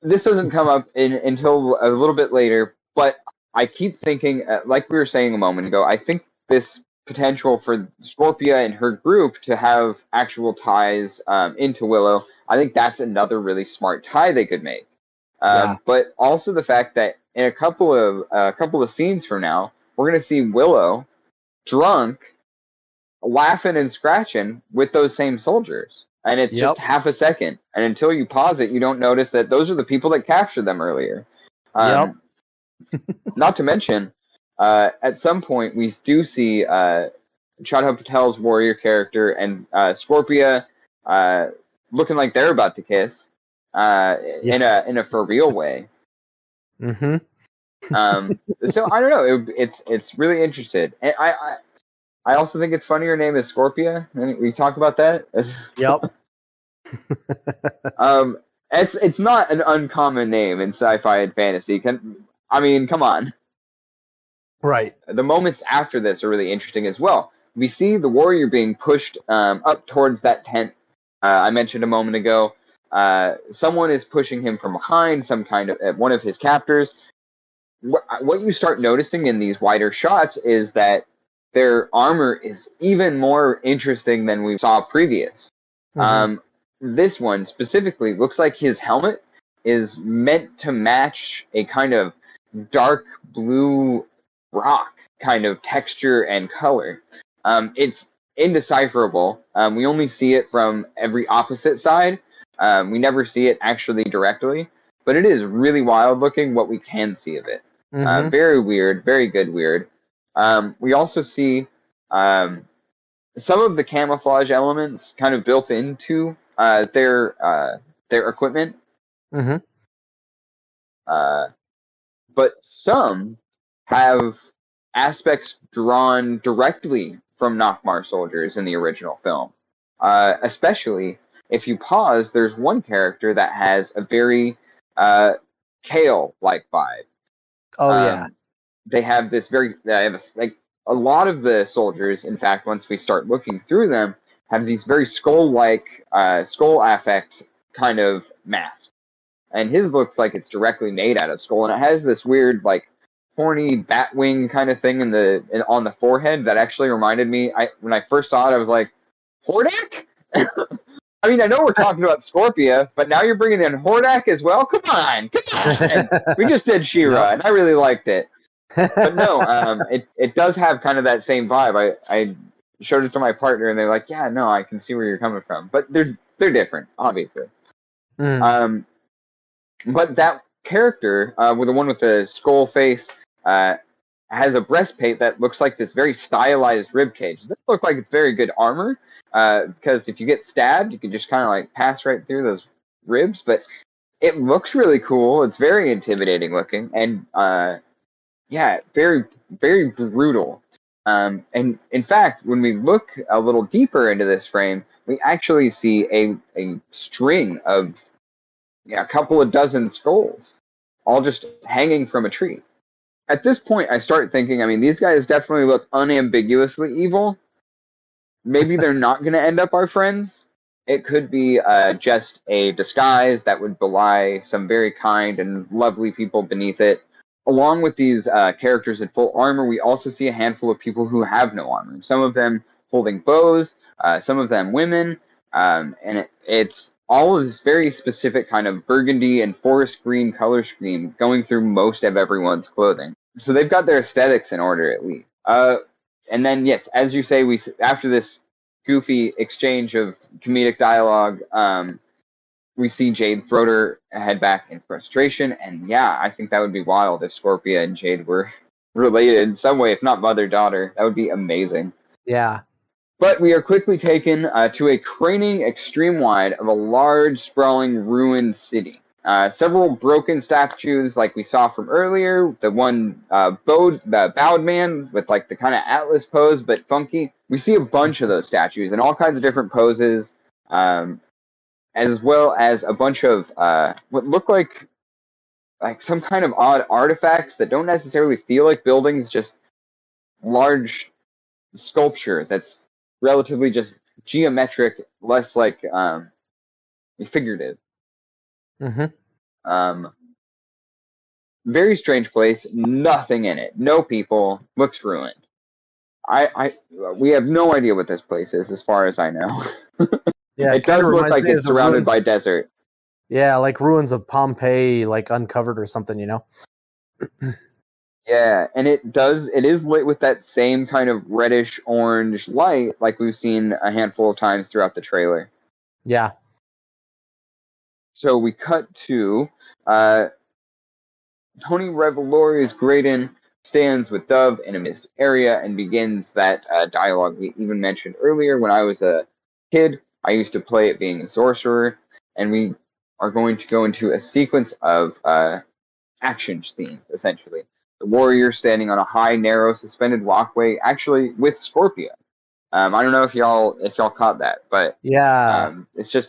this doesn't come up until a little bit later, but I keep thinking, like we were saying a moment ago, I think this potential for Scorpia and her group to have actual ties into Willow, I think that's another really smart tie they could make. But also the fact that in a couple of scenes from now, we're going to see Willow drunk, laughing and scratching with those same soldiers. And it's just half a second. And until you pause it, you don't notice that those are the people that captured them earlier. Not to mention, at some point, we do see Chadha Patel's warrior character and Scorpia looking like they're about to kiss in a for real way. Mm-hmm. So I don't know. It's really interesting. And I also think it's funny her name is Scorpia. We talk about that. Yep. It's not an uncommon name in sci-fi and fantasy. I mean, come on. Right. The moments after this are really interesting as well. We see the warrior being pushed up towards that tent I mentioned a moment ago. Someone is pushing him from behind, some kind of one of his captors. What you start noticing in these wider shots is that their armor is even more interesting than we saw previous. Mm-hmm. This one specifically looks like his helmet is meant to match a kind of dark blue rock kind of texture and color. It's indecipherable. We only see it from every opposite side. We never see it actually directly, but it is really wild looking what we can see of it. Mm-hmm. Very weird, very good weird. We also see some of the camouflage elements kind of built into their equipment. Mm-hmm. But some have aspects drawn directly from Nockmaar soldiers in the original film. Especially if you pause, there's one character that has a very Kale-like vibe. Oh, yeah. They have this a lot of the soldiers, in fact, once we start looking through them, have these very skull-like, skull affect kind of masks. And his looks like it's directly made out of skull, and it has this weird, like, horny bat wing kind of thing on the forehead that actually reminded me, when I first saw it, I was like, Hordak? I mean, I know we're talking about Scorpia, but now you're bringing in Hordak as well? Come on! We just did She-Ra, and I really liked it. But no, it does have kind of that same vibe. I showed it to my partner, and they're like, yeah, no, I can see where you're coming from. But they're different, obviously. Mm. But that character, with the one with the skull face, has a breastplate that looks like this very stylized ribcage. It doesn't look like it's very good armor, because if you get stabbed, you can just kind of like pass right through those ribs. But it looks really cool. It's very intimidating looking, and very, very brutal. And in fact, when we look a little deeper into this frame, we actually see a string of a couple of dozen skulls. all just hanging from a tree. At this point, I start thinking, I mean, these guys definitely look unambiguously evil. Maybe they're not going to end up our friends. It could be just a disguise that would belie some very kind and lovely people beneath it. Along with these characters in full armor, we also see a handful of people who have no armor. Some of them holding bows, some of them women, and it's all of this very specific kind of burgundy and forest green color scheme going through most of everyone's clothing. So they've got their aesthetics in order at least. And then, yes, as you say, we after this goofy exchange of comedic dialogue, we see Jade throw her head back in frustration. And yeah, I think that would be wild if Scorpia and Jade were related in some way, if not mother-daughter. That would be amazing. Yeah. But we are quickly taken to a craning extreme wide of a large, sprawling, ruined city. Several broken statues, like we saw from earlier. The one bowed man with like the kind of Atlas pose, but funky. We see a bunch of those statues in all kinds of different poses, as well as a bunch of what look like some kind of odd artifacts that don't necessarily feel like buildings, just large sculpture that's relatively just geometric, less like figurative. Mm-hmm. Very strange place. Nothing in it. No people. Looks ruined. We have no idea what this place is, as far as I know. Yeah, it does look like it's surrounded ruins, by desert. Yeah, like ruins of Pompeii, like uncovered or something, you know? Yeah, and it is lit with that same kind of reddish orange light like we've seen a handful of times throughout the trailer. Yeah. So we cut to Tony Revolorius Graydon stands with Dove in a mist area and begins that dialogue we even mentioned earlier. When I was a kid, I used to play it being a sorcerer, and we are going to go into a sequence of action scenes, essentially. The warrior standing on a high, narrow, suspended walkway, actually with Scorpia. I don't know if y'all caught that, but yeah, it's just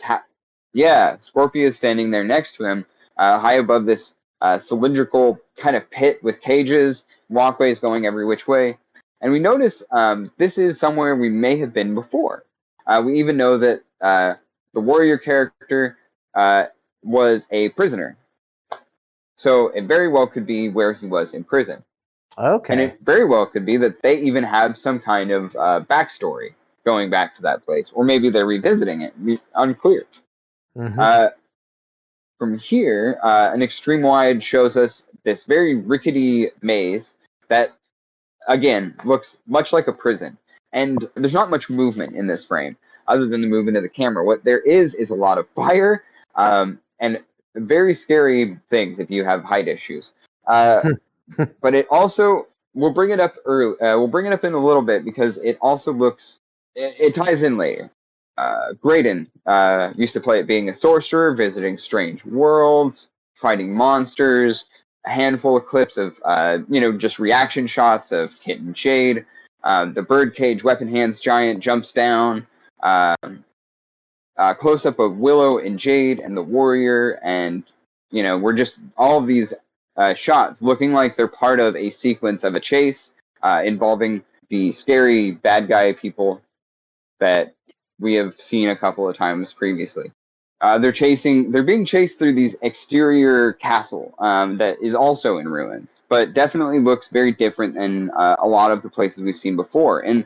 Scorpia is standing there next to him, high above this cylindrical kind of pit with cages, walkways going every which way, and we notice this is somewhere we may have been before. We even know that the warrior character was a prisoner. So it very well could be where he was in prison. Okay. And it very well could be that they even have some kind of backstory going back to that place. Or maybe they're revisiting it. Unclear. Mm-hmm. From here, an extreme wide shows us this very rickety maze that, again, looks much like a prison. And there's not much movement in this frame, other than the movement of the camera. What there is a lot of fire, and very scary things if you have height issues. But it also, we'll bring it up early. We'll bring it up in a little bit because it also looks. It ties in later. Graydon used to play it being a sorcerer, visiting strange worlds, fighting monsters. A handful of clips of just reaction shots of Kit and Jade. The birdcage weapon hands giant jumps down. Close up of Willow and Jade and the warrior, and we're just all of these shots looking like they're part of a sequence of a chase involving the scary bad guy people that we have seen a couple of times previously. They're being chased through these exterior castle that is also in ruins, but definitely looks very different than a lot of the places we've seen before. And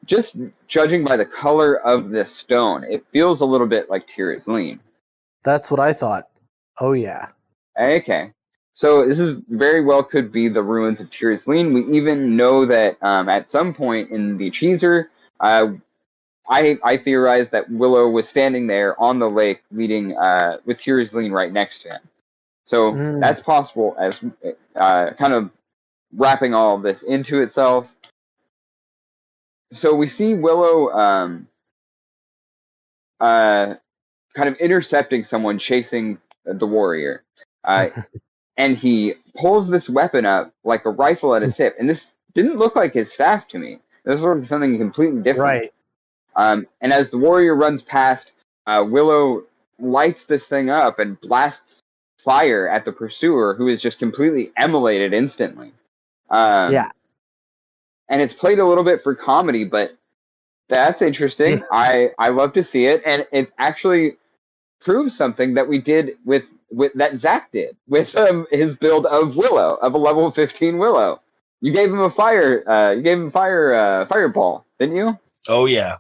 just judging by the color of the stone, it feels a little bit like Tirazline. That's what I thought. Oh, yeah. Okay. So this is very well could be the ruins of Tirazline. We even know that at some point in the teaser, I theorized that Willow was standing there on the lake leading with Tirazline right next to him. So that's possible as kind of wrapping all of this into itself. So we see Willow kind of intercepting someone chasing the warrior. And he pulls this weapon up like a rifle at his hip. And this didn't look like his staff to me. This looked like something completely different. Right. And as the warrior runs past, Willow lights this thing up and blasts fire at the pursuer, who is just completely immolated instantly. And it's played a little bit for comedy, but that's interesting. I love to see it, and it actually proves something that we did with that Zach did with his build of Willow, of a level 15 Willow. You gave him a fireball, didn't you? Oh yeah.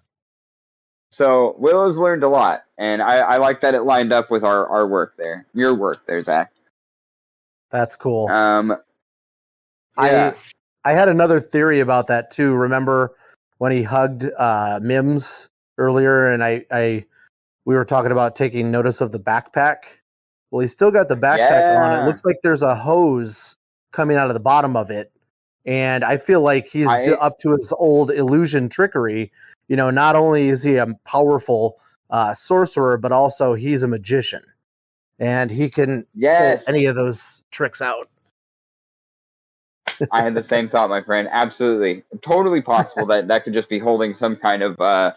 So Willow's learned a lot, and I like that it lined up with our work there, your work there, Zach. That's cool. Yeah. I had another theory about that too. Remember when he hugged Mims earlier, and we were talking about taking notice of the backpack. Well, he's still got the backpack on. It looks like there's a hose coming out of the bottom of it, and I feel like he's up to his old illusion trickery. You know, not only is he a powerful sorcerer, but also he's a magician, and he can pull any of those tricks out. I had the same thought, my friend. Absolutely. Totally possible that could just be holding some kind of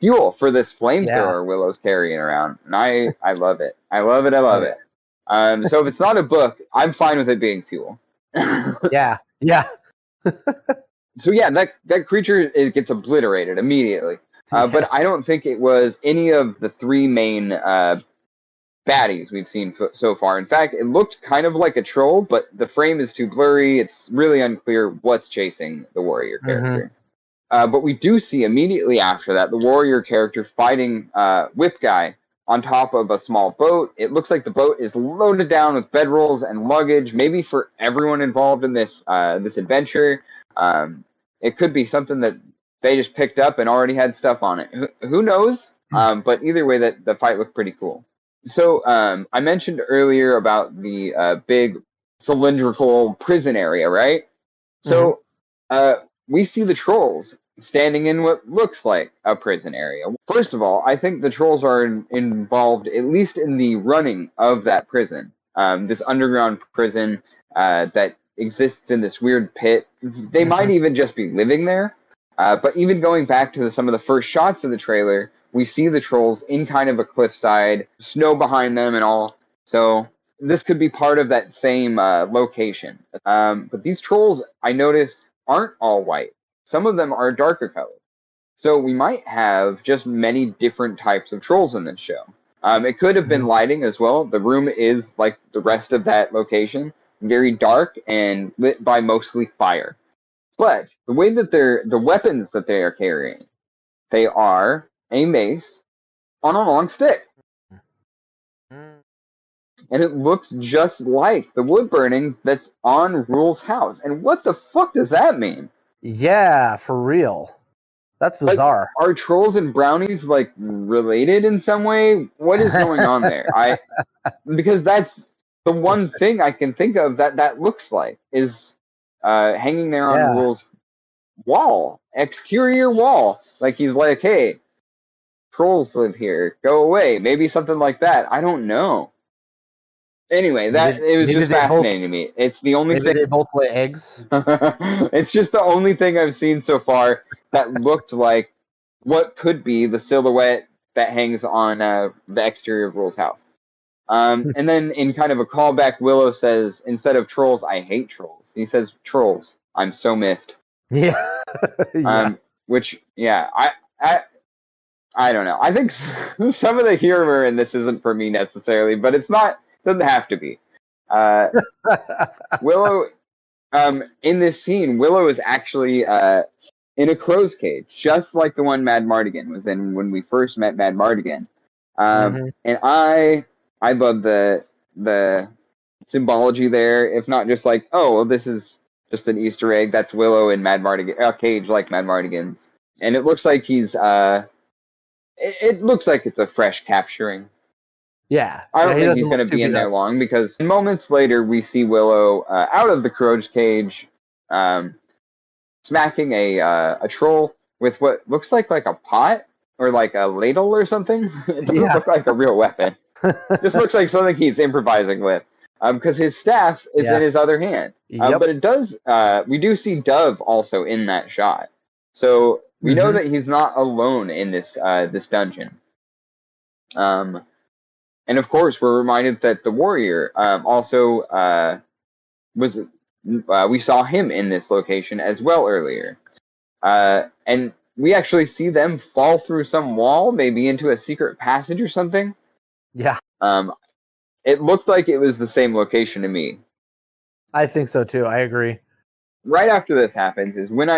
fuel for this flamethrower Willow's carrying around. And I love it. I love it. So if it's not a book, I'm fine with it being fuel. Yeah. So yeah, that creature gets obliterated immediately. But I don't think it was any of the three main baddies we've seen so far. In fact, it looked kind of like a troll, but the frame is too blurry. It's really unclear what's chasing the warrior character. But we do see immediately after that the warrior character fighting Whip Guy on top of a small boat. It looks like the boat is loaded down with bedrolls and luggage, maybe for everyone involved in this adventure. It could be something that they just picked up and already had stuff on it. Who knows? But either way, that the fight looked pretty cool. So I mentioned earlier about the big cylindrical prison area, right? So we see the trolls standing in what looks like a prison area. First of all, I think the trolls are involved at least in the running of that prison, this underground prison that exists in this weird pit. They might even just be living there. But even going back to some of the first shots of the trailer, we see the trolls in kind of a cliffside, snow behind them and all. So this could be part of that same location. But these trolls, I noticed, aren't all white. Some of them are darker colored. So we might have just many different types of trolls in this show. It could have been lighting as well. The room is, like the rest of that location, very dark and lit by mostly fire. But the way that the weapons that they are carrying, they are a mace on a long stick. And it looks just like the wood burning that's on Rule's house. And what the fuck does that mean? Yeah, for real. That's bizarre. Like, are trolls and brownies like related in some way? What is going on there? Because that's the one thing I can think of that looks like is hanging there on Rule's wall, exterior wall. Like he's like, hey, trolls live here, go away. Maybe something like that. I don't know. Anyway, it was just fascinating to me. It's the only thing. They both lay eggs. It's just the only thing I've seen so far that looked like what could be the silhouette that hangs on the exterior of Rule's house. And then in kind of a callback, Willow says, instead of trolls, I hate trolls. He says, trolls, I'm so miffed. Yeah. Which, I don't know. I think some of the humor in this isn't for me necessarily, but it's not. Doesn't have to be. Willow, in this scene, Willow is actually in a crow's cage, just like the one Mad Mardigan was in when we first met Mad Mardigan. And I love the symbology there. If not just like, oh, well, this is just an Easter egg. That's Willow in Mad Mardigan, a cage like Mad Mardigan's, and it looks like he's it looks like it's a fresh capturing. Yeah. I don't think he's going to be in there long, because moments later we see Willow out of the crow's cage, smacking a troll with what looks like a pot or like a ladle or something. It doesn't look like a real weapon. Just looks like something he's improvising with, because his staff is in his other hand. But it does. We do see Dove also in that shot, so we know that he's not alone in this this dungeon. And of course, we're reminded that the warrior also was. We saw him in this location as well earlier, and we actually see them fall through some wall, maybe into a secret passage or something. Yeah, It looked like it was the same location to me. I think so too. I agree. Right after this happens is when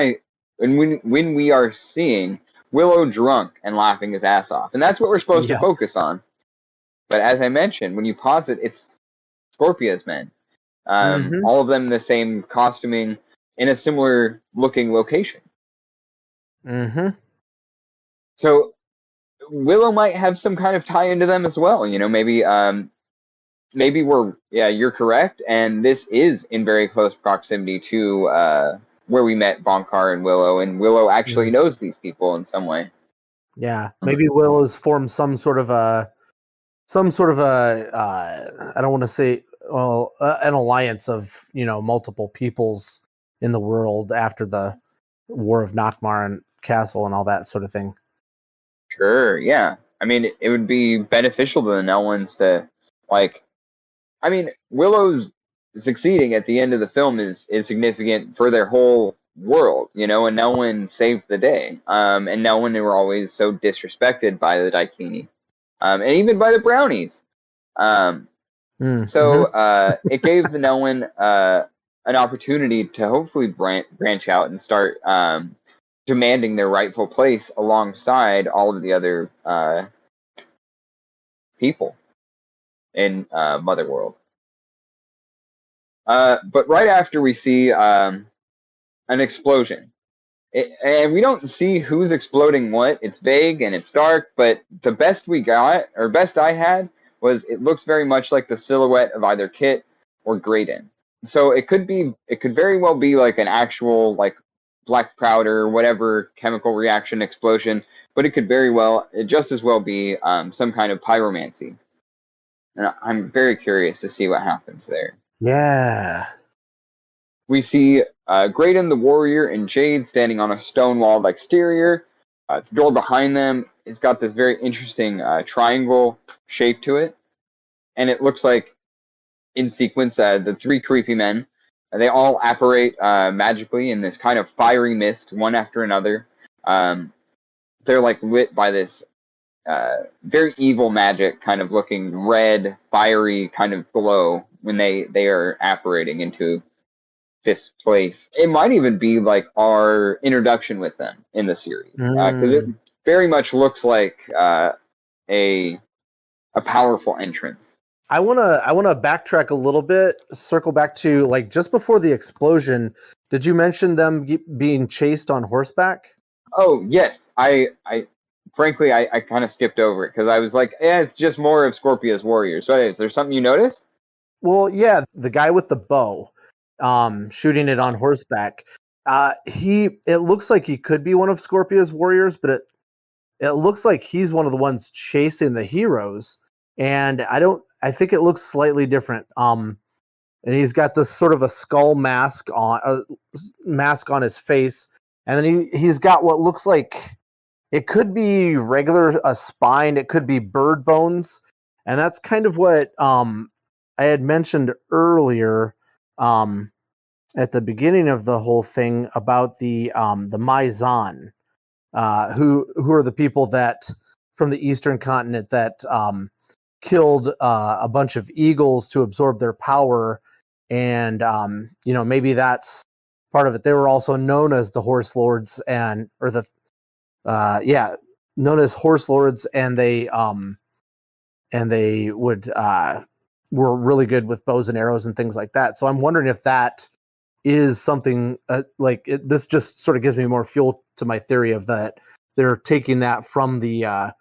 we are seeing Willow drunk and laughing his ass off, and that's what we're supposed to Yeah. focus on. But as I mentioned, when you pause it, it's Scorpia's men. Mhm. All of them in the same costuming in a similar looking location. Mhm. So Willow might have some kind of tie into them as well. You know, maybe you're correct, and this is in very close proximity to where we met Bonkar and Willow actually knows these people in some way. Yeah, maybe Willow's formed some sort of a I don't want to say an alliance of multiple peoples in the world after the War of Nockmar and Castle and all that sort of thing. Sure, yeah. I mean, it would be beneficial to the Nellwins to, like, I mean, Willow's succeeding at the end of the film is significant for their whole world, you know, and Nellwyn saved the day. And Nellwyn were always so disrespected by the Daikini, and even by the Brownies. So it gave the Nellwyn an opportunity to hopefully branch out and start demanding their rightful place alongside all of the other people in Mother World. But right after we see an explosion. And we don't see who's exploding what. It's vague and it's dark, but the best we got, or best I had, was it looks very much like the silhouette of either Kit or Graydon. So it could very well be like an actual like black powder, whatever chemical reaction explosion, but it could just as well be some kind of pyromancy. And I'm very curious to see what happens there. Yeah. We see Graydon the warrior and Jade standing on a stone-walled exterior. The door behind them has got this very interesting triangle shape to it. And it looks like, in sequence, the three creepy men, they all apparate magically in this kind of fiery mist, one after another. They're like lit by this very evil magic, kind of looking red, fiery kind of glow when they are apparating into this place. It might even be like our introduction with them in the series, because it very much looks like a powerful entrance. I wanna backtrack a little bit, circle back to like just before the explosion. Did you mention them being chased on horseback? Oh yes, I frankly I kind of skipped over it because I was like, yeah, it's just more of Scorpia's warriors. So is there something you noticed? Well, yeah, the guy with the bow, shooting it on horseback. It looks like he could be one of Scorpia's warriors, but it looks like he's one of the ones chasing the heroes. And I think it looks slightly different. And he's got this sort of a skull mask on his face. And then he's got what looks like it could be a spine. It could be bird bones. And that's kind of what, I had mentioned earlier, at the beginning of the whole thing about the Maizan, who are the people that from the Eastern continent that killed a bunch of eagles to absorb their power, and maybe that's part of it. They were also known as the Horse Lords, known as Horse Lords, and they would were really good with bows and arrows and things like that. So I'm wondering if that is something this just sort of gives me more fuel to my theory of that they're taking that from the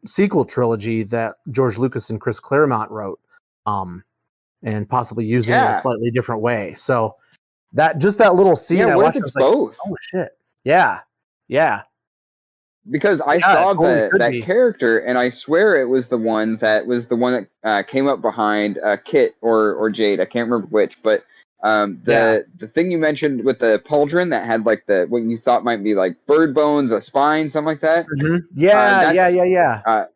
sequel trilogy that George Lucas and Chris Claremont wrote, and possibly using it a slightly different way. So that little scene I watched, I was both? Like, oh shit, yeah. Because I saw that character, and I swear it was the one that came up behind Kit or Jade. I can't remember which, but the thing you mentioned with the pauldron that had like what you thought might be like bird bones, a spine, something like that. Mm-hmm. Yeah.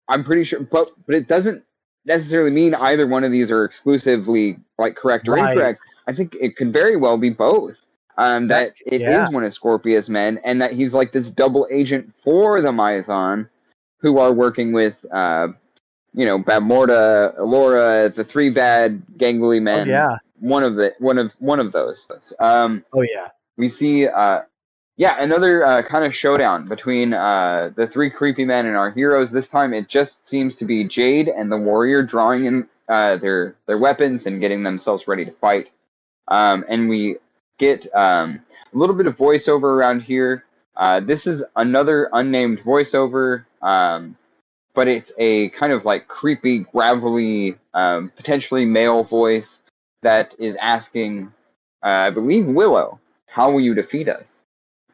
I'm pretty sure, but it doesn't necessarily mean either one of these are exclusively like correct or Right. incorrect. I think it could very well be both. That it is one of Scorpius' men, and that he's like this double agent for the Myzon, who are working with, Bad Morta, Alora, the three bad gangly men. Oh, yeah. One of those. Oh, yeah. We see, another kind of showdown between the three creepy men and our heroes. This time, it just seems to be Jade and the warrior drawing in their weapons and getting themselves ready to fight. And we get a little bit of voiceover around here. This is another unnamed voiceover, but it's a kind of like creepy, gravelly, potentially male voice that is asking, I believe, Willow, how will you defeat us?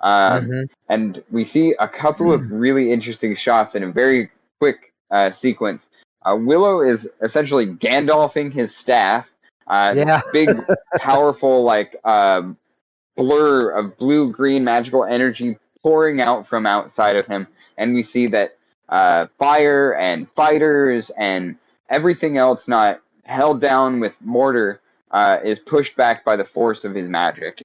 And we see a couple of really interesting shots in a very quick sequence. Willow is essentially Gandalfing his staff. Yeah. Big, powerful, like blur of blue-green magical energy pouring out from outside of him, and we see that fire and fighters and everything else not held down with mortar is pushed back by the force of his magic.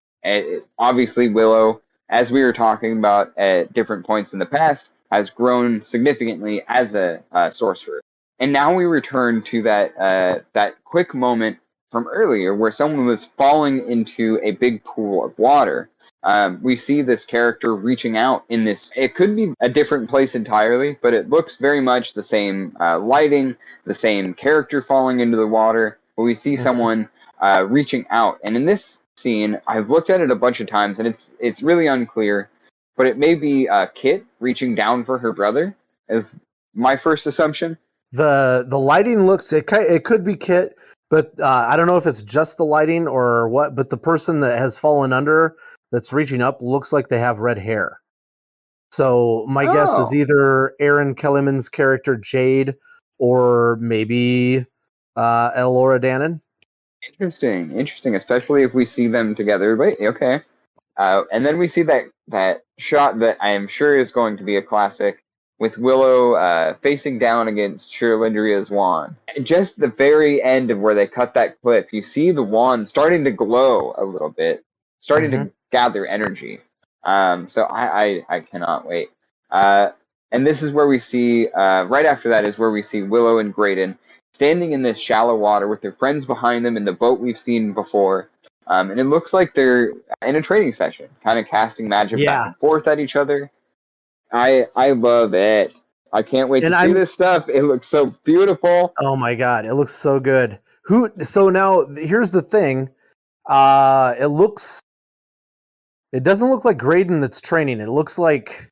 Obviously, Willow, as we were talking about at different points in the past, has grown significantly as a sorcerer. And now we return to that quick moment from earlier where someone was falling into a big pool of water. We see this character reaching out in this. It could be a different place entirely, but it looks very much the same lighting, the same character falling into the water. But we see someone reaching out, and in this scene, I've looked at it a bunch of times, and it's really unclear. But it may be Kit reaching down for her brother, is my first assumption. The lighting looks it could be Kit, but I don't know if it's just the lighting or what. But the person that has fallen under that's reaching up looks like they have red hair. So my guess is either Aaron Kellyman's character Jade or maybe Elora Danon. Interesting, especially if we see them together. But okay, and then we see that shot that I am sure is going to be a classic, with Willow facing down against Shirlindria's wand. Just the very end of where they cut that clip, you see the wand starting to glow a little bit, starting to gather energy. So I cannot wait. And this is where we see, right after that is where we see Willow and Graydon standing in this shallow water with their friends behind them in the boat we've seen before. And it looks like they're in a training session, kind of casting magic back and forth at each other. I love it. I can't wait to see this stuff. It looks so beautiful. Oh my god, it looks so good. So now here's the thing. It doesn't look like Graydon that's training. It looks like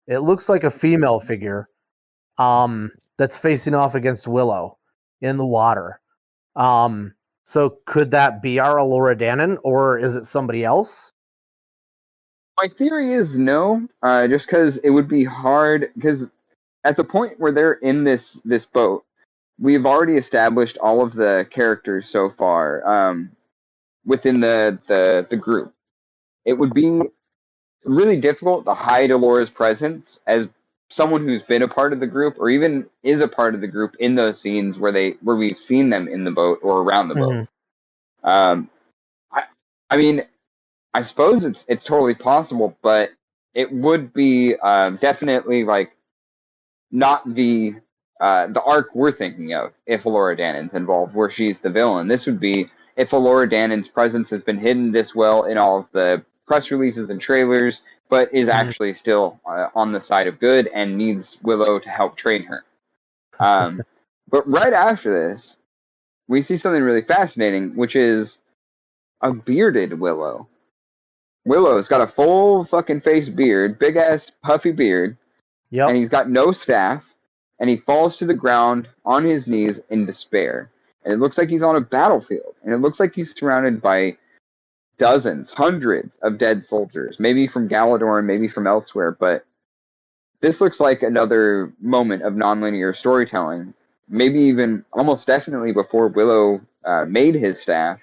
a female figure that's facing off against Willow in the water. So could that be our Elora Danon, or is it somebody else? My theory is no, just because it would be hard, because at the point where they're in this boat, we've already established all of the characters so far within the group. It would be really difficult to hide Elora's presence as someone who's been a part of the group, or even is a part of the group in those scenes where we've seen them in the boat or around the boat. I mean, I suppose it's totally possible, but it would be definitely like not the arc we're thinking of if Elora Danon's involved, where she's the villain. This would be if Elora Danon's presence has been hidden this well in all of the press releases and trailers, but is actually still on the side of good and needs Willow to help train her. But right after this, we see something really fascinating, which is a bearded Willow. Willow's got a full fucking face beard, big ass puffy beard, and he's got no staff, and he falls to the ground on his knees in despair. And it looks like he's on a battlefield, and it looks like he's surrounded by dozens, hundreds of dead soldiers, maybe from Galador and maybe from elsewhere, but this looks like another moment of nonlinear storytelling, maybe even almost definitely before Willow made his staff,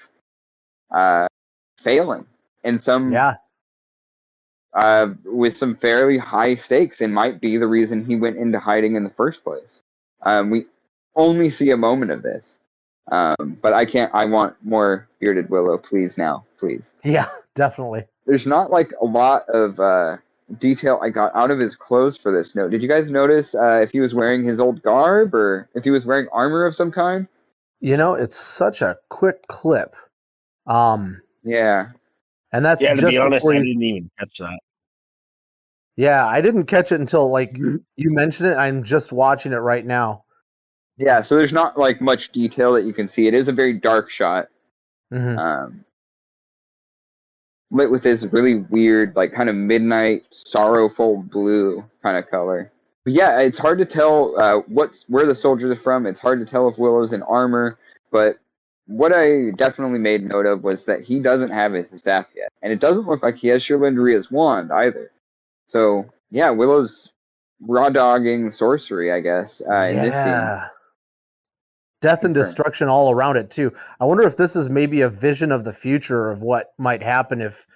failing in some with some fairly high stakes, and might be the reason he went into hiding in the first place. We only see a moment of this. But I can't. I want more bearded Willow, please now, please. Yeah, definitely. There's not like a lot of detail I got out of his clothes for this note. Did you guys notice if he was wearing his old garb or if he was wearing armor of some kind? It's such a quick clip. Yeah. And that's Yeah, to just be honest, before I you. didn't even catch that. Yeah, I didn't catch it until like you mentioned it. I'm just watching it right now. Yeah, so there's not like much detail that you can see. It is a very dark shot. Mm-hmm. Lit with this really weird, like kind of midnight, sorrowful blue kind of color. But yeah, it's hard to tell where the soldiers are from. It's hard to tell if Willow's in armor, but what I definitely made note of was that he doesn't have his staff yet, and it doesn't look like he has Shirlindria's wand either. So yeah, Willow's raw dogging sorcery, I guess, in this scene. Yeah. Death and Confirmed. destruction all around it too. I wonder if this is maybe a vision of the future of what might happen if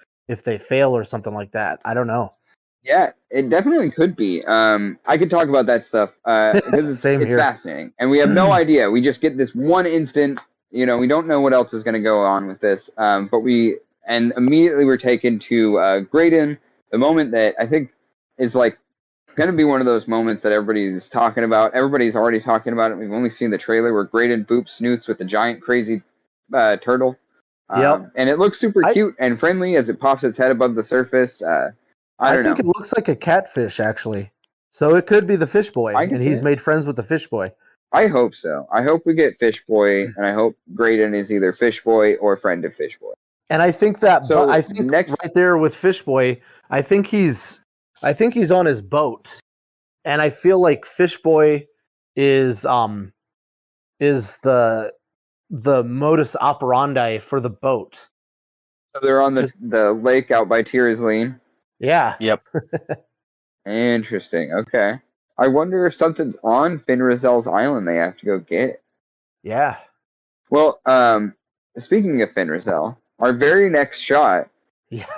they fail or something like that. I don't know. Yeah, it definitely could be. I could talk about that stuff because Same it's here. fascinating, and we have no idea. We just get this one instant. We don't know what else is going to go on with this. But immediately we're taken to Graydon, the moment that I think is like going to be one of those moments that everybody's talking about. Everybody's already talking about it. We've only seen the trailer where Graydon boops Snoots with the giant crazy turtle. Yep. And it looks super cute and friendly as it pops its head above the surface. I think it looks like a catfish, actually. So it could be the fish boy, and he's made friends with the fish boy. I hope so. I hope we get Fish Boy, and I hope Graydon is either Fish Boy or friend of Fish Boy. And I think that, So I think right there with Fish Boy, I think he's on his boat, and I feel like Fish Boy is the modus operandi for the boat. So they're on the lake out by Tira's Lane. Yeah. Yep. Interesting. Okay. I wonder if something's on Finrazel's island they have to go get. Yeah. Well, speaking of Finrazel, our very next shot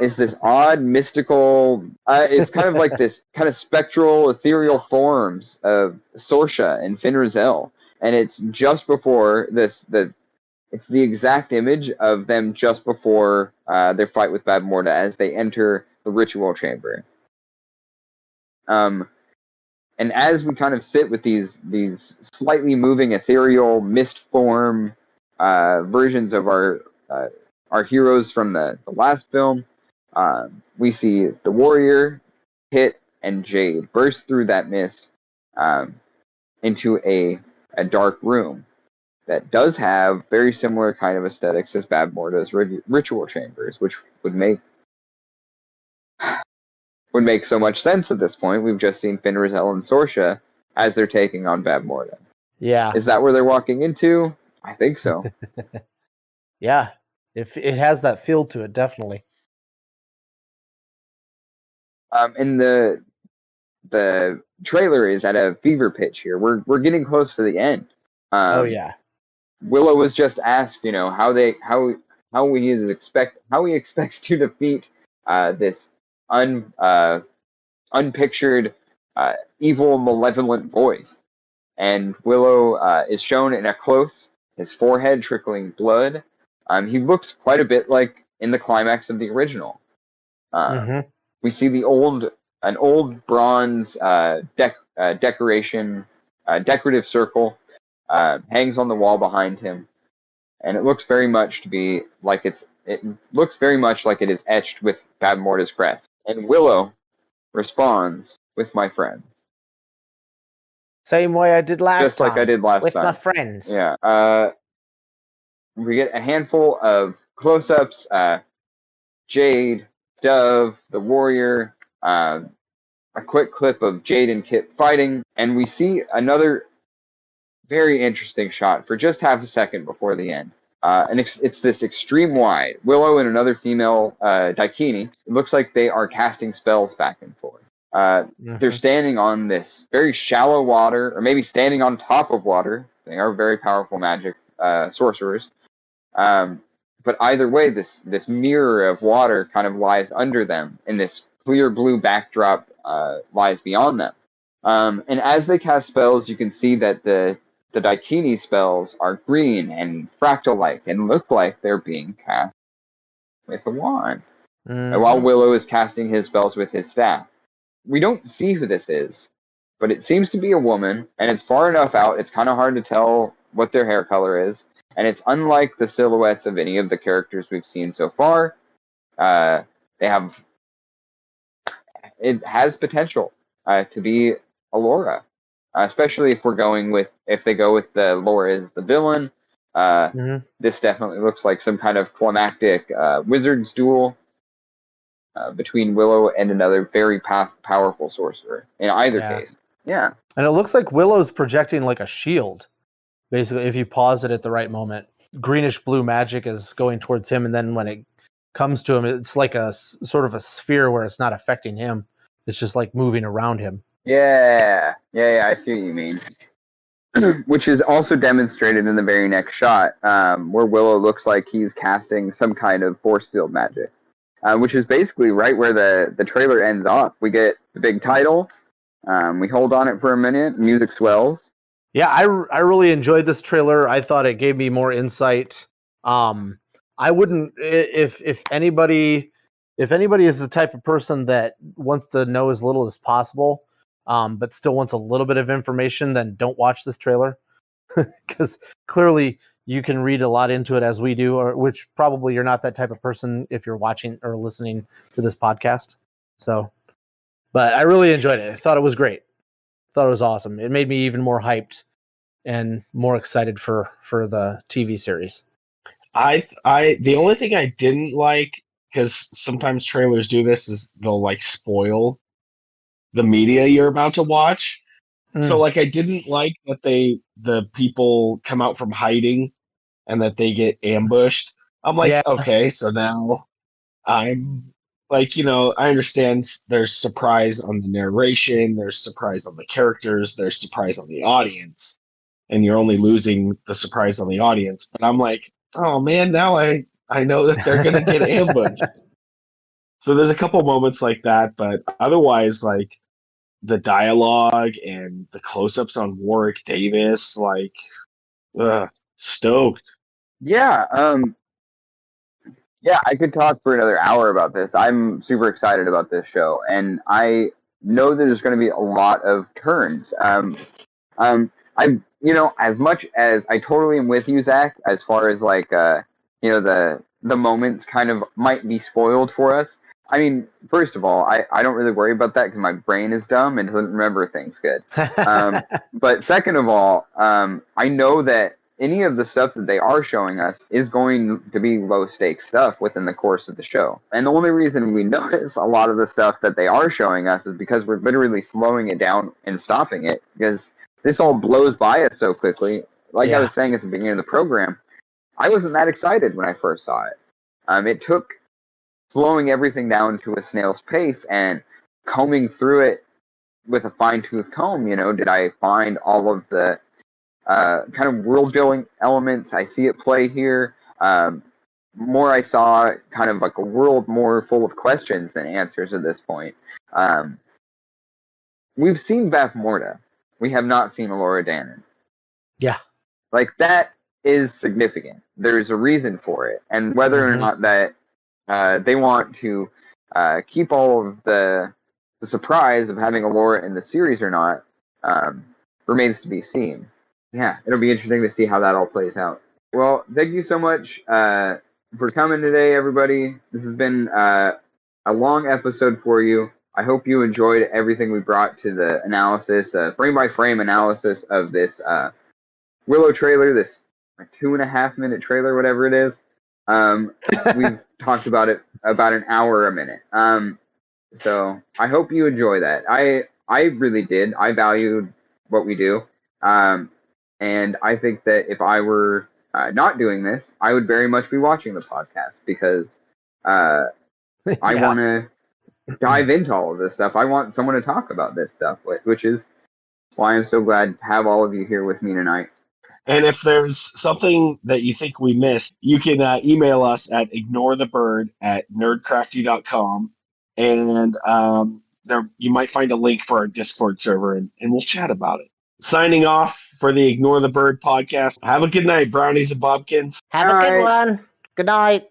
is this odd, mystical, it's kind of like this kind of spectral, ethereal forms of Sorsha and Finrazel. And it's just before it's the exact image of them just before their fight with Bab Morda as they enter the ritual chamber. And as we kind of sit with these slightly moving ethereal mist form versions of our heroes from the last film, we see the warrior, Hit, and Jade burst through that mist into a dark room that does have very similar kind of aesthetics as Bab Morda's ritual chambers, which would make so much sense at this point. We've just seen Finrazel and Sorsha as they're taking on Bab Morda. Yeah. Is that where they're walking into? I think so. Yeah. It has that feel to it, definitely. And the trailer is at a fever pitch here. We're getting close to the end. Oh yeah. Willow was just asked, how he expects to defeat this unpictured evil, malevolent voice. And Willow is shown in a close, his forehead trickling blood. He looks quite a bit like in the climax of the original. We see an old bronze decoration, decorative circle hangs on the wall behind him, and it looks very much like it is etched with Bab Morda's crest. And Willow responds with "my friends." Same way I did last time. Just like I did last with time. my friends. Yeah. We get a handful of close-ups. Jade, Dove, the warrior. A quick clip of Jade and Kit fighting, and we see another very interesting shot for just half a second before the end. And it's this extreme wide. Willow and another female Daikini. It looks like they are casting spells back and forth. They're standing on this very shallow water, or maybe standing on top of water. They are very powerful magic sorcerers. But either way, this mirror of water kind of lies under them, and this clear blue backdrop lies beyond them. And as they cast spells, you can see that the Daikini spells are green and fractal-like and look like they're being cast with a wand. And while Willow is casting his spells with his staff. We don't see who this is, but it seems to be a woman, and it's far enough out, it's kind of hard to tell what their hair color is, and it's unlike the silhouettes of any of the characters we've seen so far. It has potential to be Allura, especially if they go with the Laura is the villain. This definitely looks like some kind of climactic wizard's duel between Willow and another very powerful sorcerer. In either case, yeah. And it looks like Willow's projecting like a shield. Basically, if you pause it at the right moment, greenish blue magic is going towards him, and then when it comes to him, it's like a sort of a sphere where it's not affecting him. It's just like moving around him. Yeah, I see what you mean. Which is also demonstrated in the very next shot, where Willow looks like he's casting some kind of force field magic, which is basically right where the trailer ends off. We get the big title, we hold on it for a minute, music swells. Yeah, I really enjoyed this trailer. I thought it gave me more insight. I wouldn't if anybody is the type of person that wants to know as little as possible, but still wants a little bit of information, then don't watch this trailer, because clearly you can read a lot into it as we do, or which probably you're not that type of person if you're watching or listening to this podcast. So, but I really enjoyed it. I thought it was great. Thought it was awesome. It made me even more hyped and more excited for the TV series. The only thing I didn't like, because sometimes trailers do this, is they'll like spoil the media you're about to watch. So like I didn't like that the people come out from hiding and that they get ambushed. I'm like, okay, so now I'm like, I understand there's surprise on the narration, there's surprise on the characters, there's surprise on the audience, and you're only losing the surprise on the audience. But I'm like, oh man, now I know that they're gonna get ambushed. So there's a couple moments like that, but otherwise, like the dialogue and the close-ups on Warwick Davis, like, stoked. Yeah, yeah, I could talk for another hour about this. I'm super excited about this show, and I know that there's going to be a lot of turns. As much as I totally am with you, Zach, as far as like, the moments kind of might be spoiled for us. I mean, first of all, I don't really worry about that because my brain is dumb and doesn't remember things good. But second of all, I know that any of the stuff that they are showing us is going to be low-stakes stuff within the course of the show. And the only reason we notice a lot of the stuff that they are showing us is because we're literally slowing it down and stopping it, because this all blows by us so quickly. Like I was saying at the beginning of the program, I wasn't that excited when I first saw it. It took slowing everything down to a snail's pace and combing through it with a fine-tooth comb. Did I find all of the kind of world-building elements? I see it play here. More I saw kind of like a world more full of questions than answers at this point. We've seen Beth Morta. We have not seen Allura Dannon. Yeah. Like, that is significant. There's a reason for it. And whether or not that they want to keep all of the surprise of having Allura in the series or not remains to be seen. Yeah, it'll be interesting to see how that all plays out. Well, thank you so much for coming today, everybody. This has been a long episode for you. I hope you enjoyed everything we brought to the analysis, frame-by-frame analysis of this Willow trailer, this 2.5-minute trailer, whatever it is. We've talked about it about an hour a minute. So I hope you enjoy that. I really did. I valued what we do. And I think that if I were not doing this, I would very much be watching the podcast, because I want to dive into all of this stuff. I want someone to talk about this stuff with, which is why I'm so glad to have all of you here with me tonight. And if there's something that you think we missed, you can email us at ignorethebird@nerdcrafty.com. And there you might find a link for our Discord server, and we'll chat about it. Signing off for the Ignore the Bird podcast. Have a good night, brownies and bobkins. Have a good one. Good night.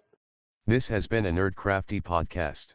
This has been a Nerdcrafty podcast.